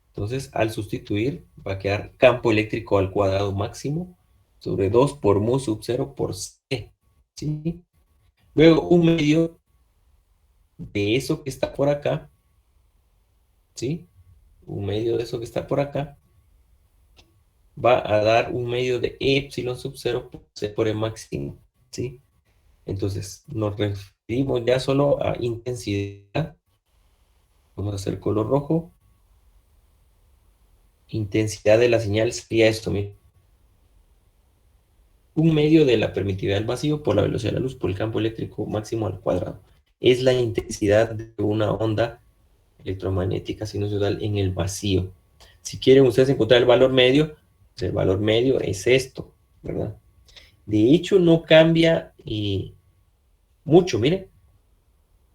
Entonces, al sustituir, va a quedar campo eléctrico al cuadrado máximo sobre 2 por mu sub 0 por C, ¿sí? Luego, un medio de eso que está por acá, ¿sí? Un medio de eso que está por acá, va a dar un medio de epsilon sub 0 por C por E máximo, ¿sí? Entonces, nos referimos ya solo a intensidad. Vamos a hacer color rojo. Intensidad de la señal sería esto, miren. Un medio de la permitividad del vacío por la velocidad de la luz por el campo eléctrico máximo al cuadrado. Es la intensidad de una onda electromagnética sinusoidal en el vacío. Si quieren ustedes encontrar el valor medio, pues el valor medio es esto, ¿verdad? De hecho, no cambia mucho, miren.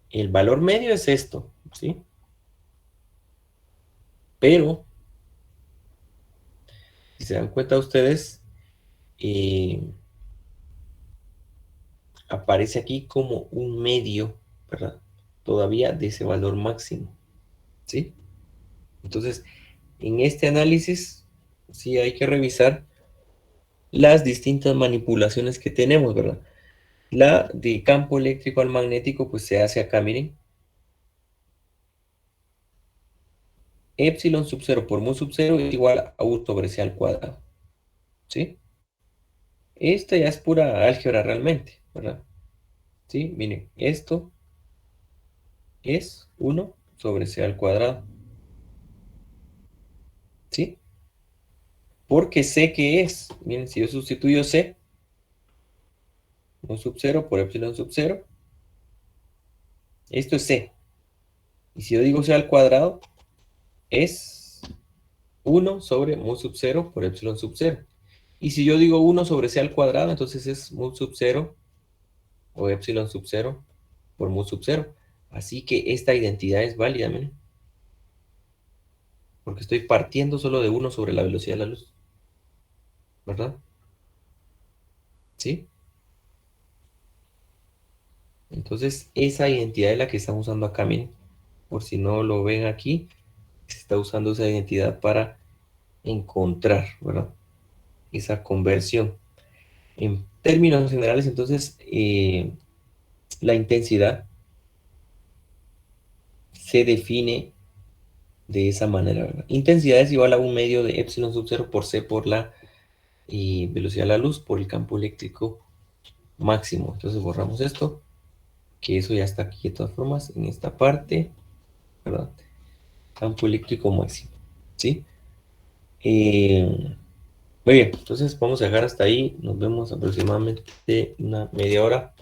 El valor medio es esto, ¿sí? Pero, si se dan cuenta ustedes, aparece aquí como un medio, ¿verdad? Todavía de ese valor máximo, ¿sí? Entonces, en este análisis, sí hay que revisar las distintas manipulaciones que tenemos, ¿verdad? La de campo eléctrico al magnético, pues se hace acá, miren. Epsilon sub 0 por mu sub 0 es igual a U sobre C al cuadrado, ¿sí? Esta ya es pura álgebra realmente, ¿verdad? ¿Sí? Miren, esto es 1 sobre C al cuadrado, ¿sí? Porque C que es, miren, si yo sustituyo C, mu sub 0 por epsilon sub 0, esto es C. Y si yo digo C al cuadrado, es 1 sobre mu sub 0 por epsilon sub 0. Y si yo digo 1 sobre C al cuadrado, entonces es mu sub 0 o epsilon sub 0 por mu sub 0. Así que esta identidad es válida, miren. Porque estoy partiendo solo de 1 sobre la velocidad de la luz. ¿Verdad? ¿Sí? Entonces, esa identidad es la que estamos usando acá, miren. Por si no lo ven aquí, se está usando esa identidad para encontrar, ¿verdad? Esa conversión. En términos generales, entonces, la intensidad se define de esa manera, ¿verdad? Intensidad es igual a un medio de epsilon sub 0 por C por la velocidad de la luz por el campo eléctrico máximo. Entonces borramos esto, que eso ya está aquí de todas formas, en esta parte, ¿verdad? Campo eléctrico máximo, ¿sí? Muy bien, entonces vamos a dejar hasta ahí, nos vemos aproximadamente una media hora.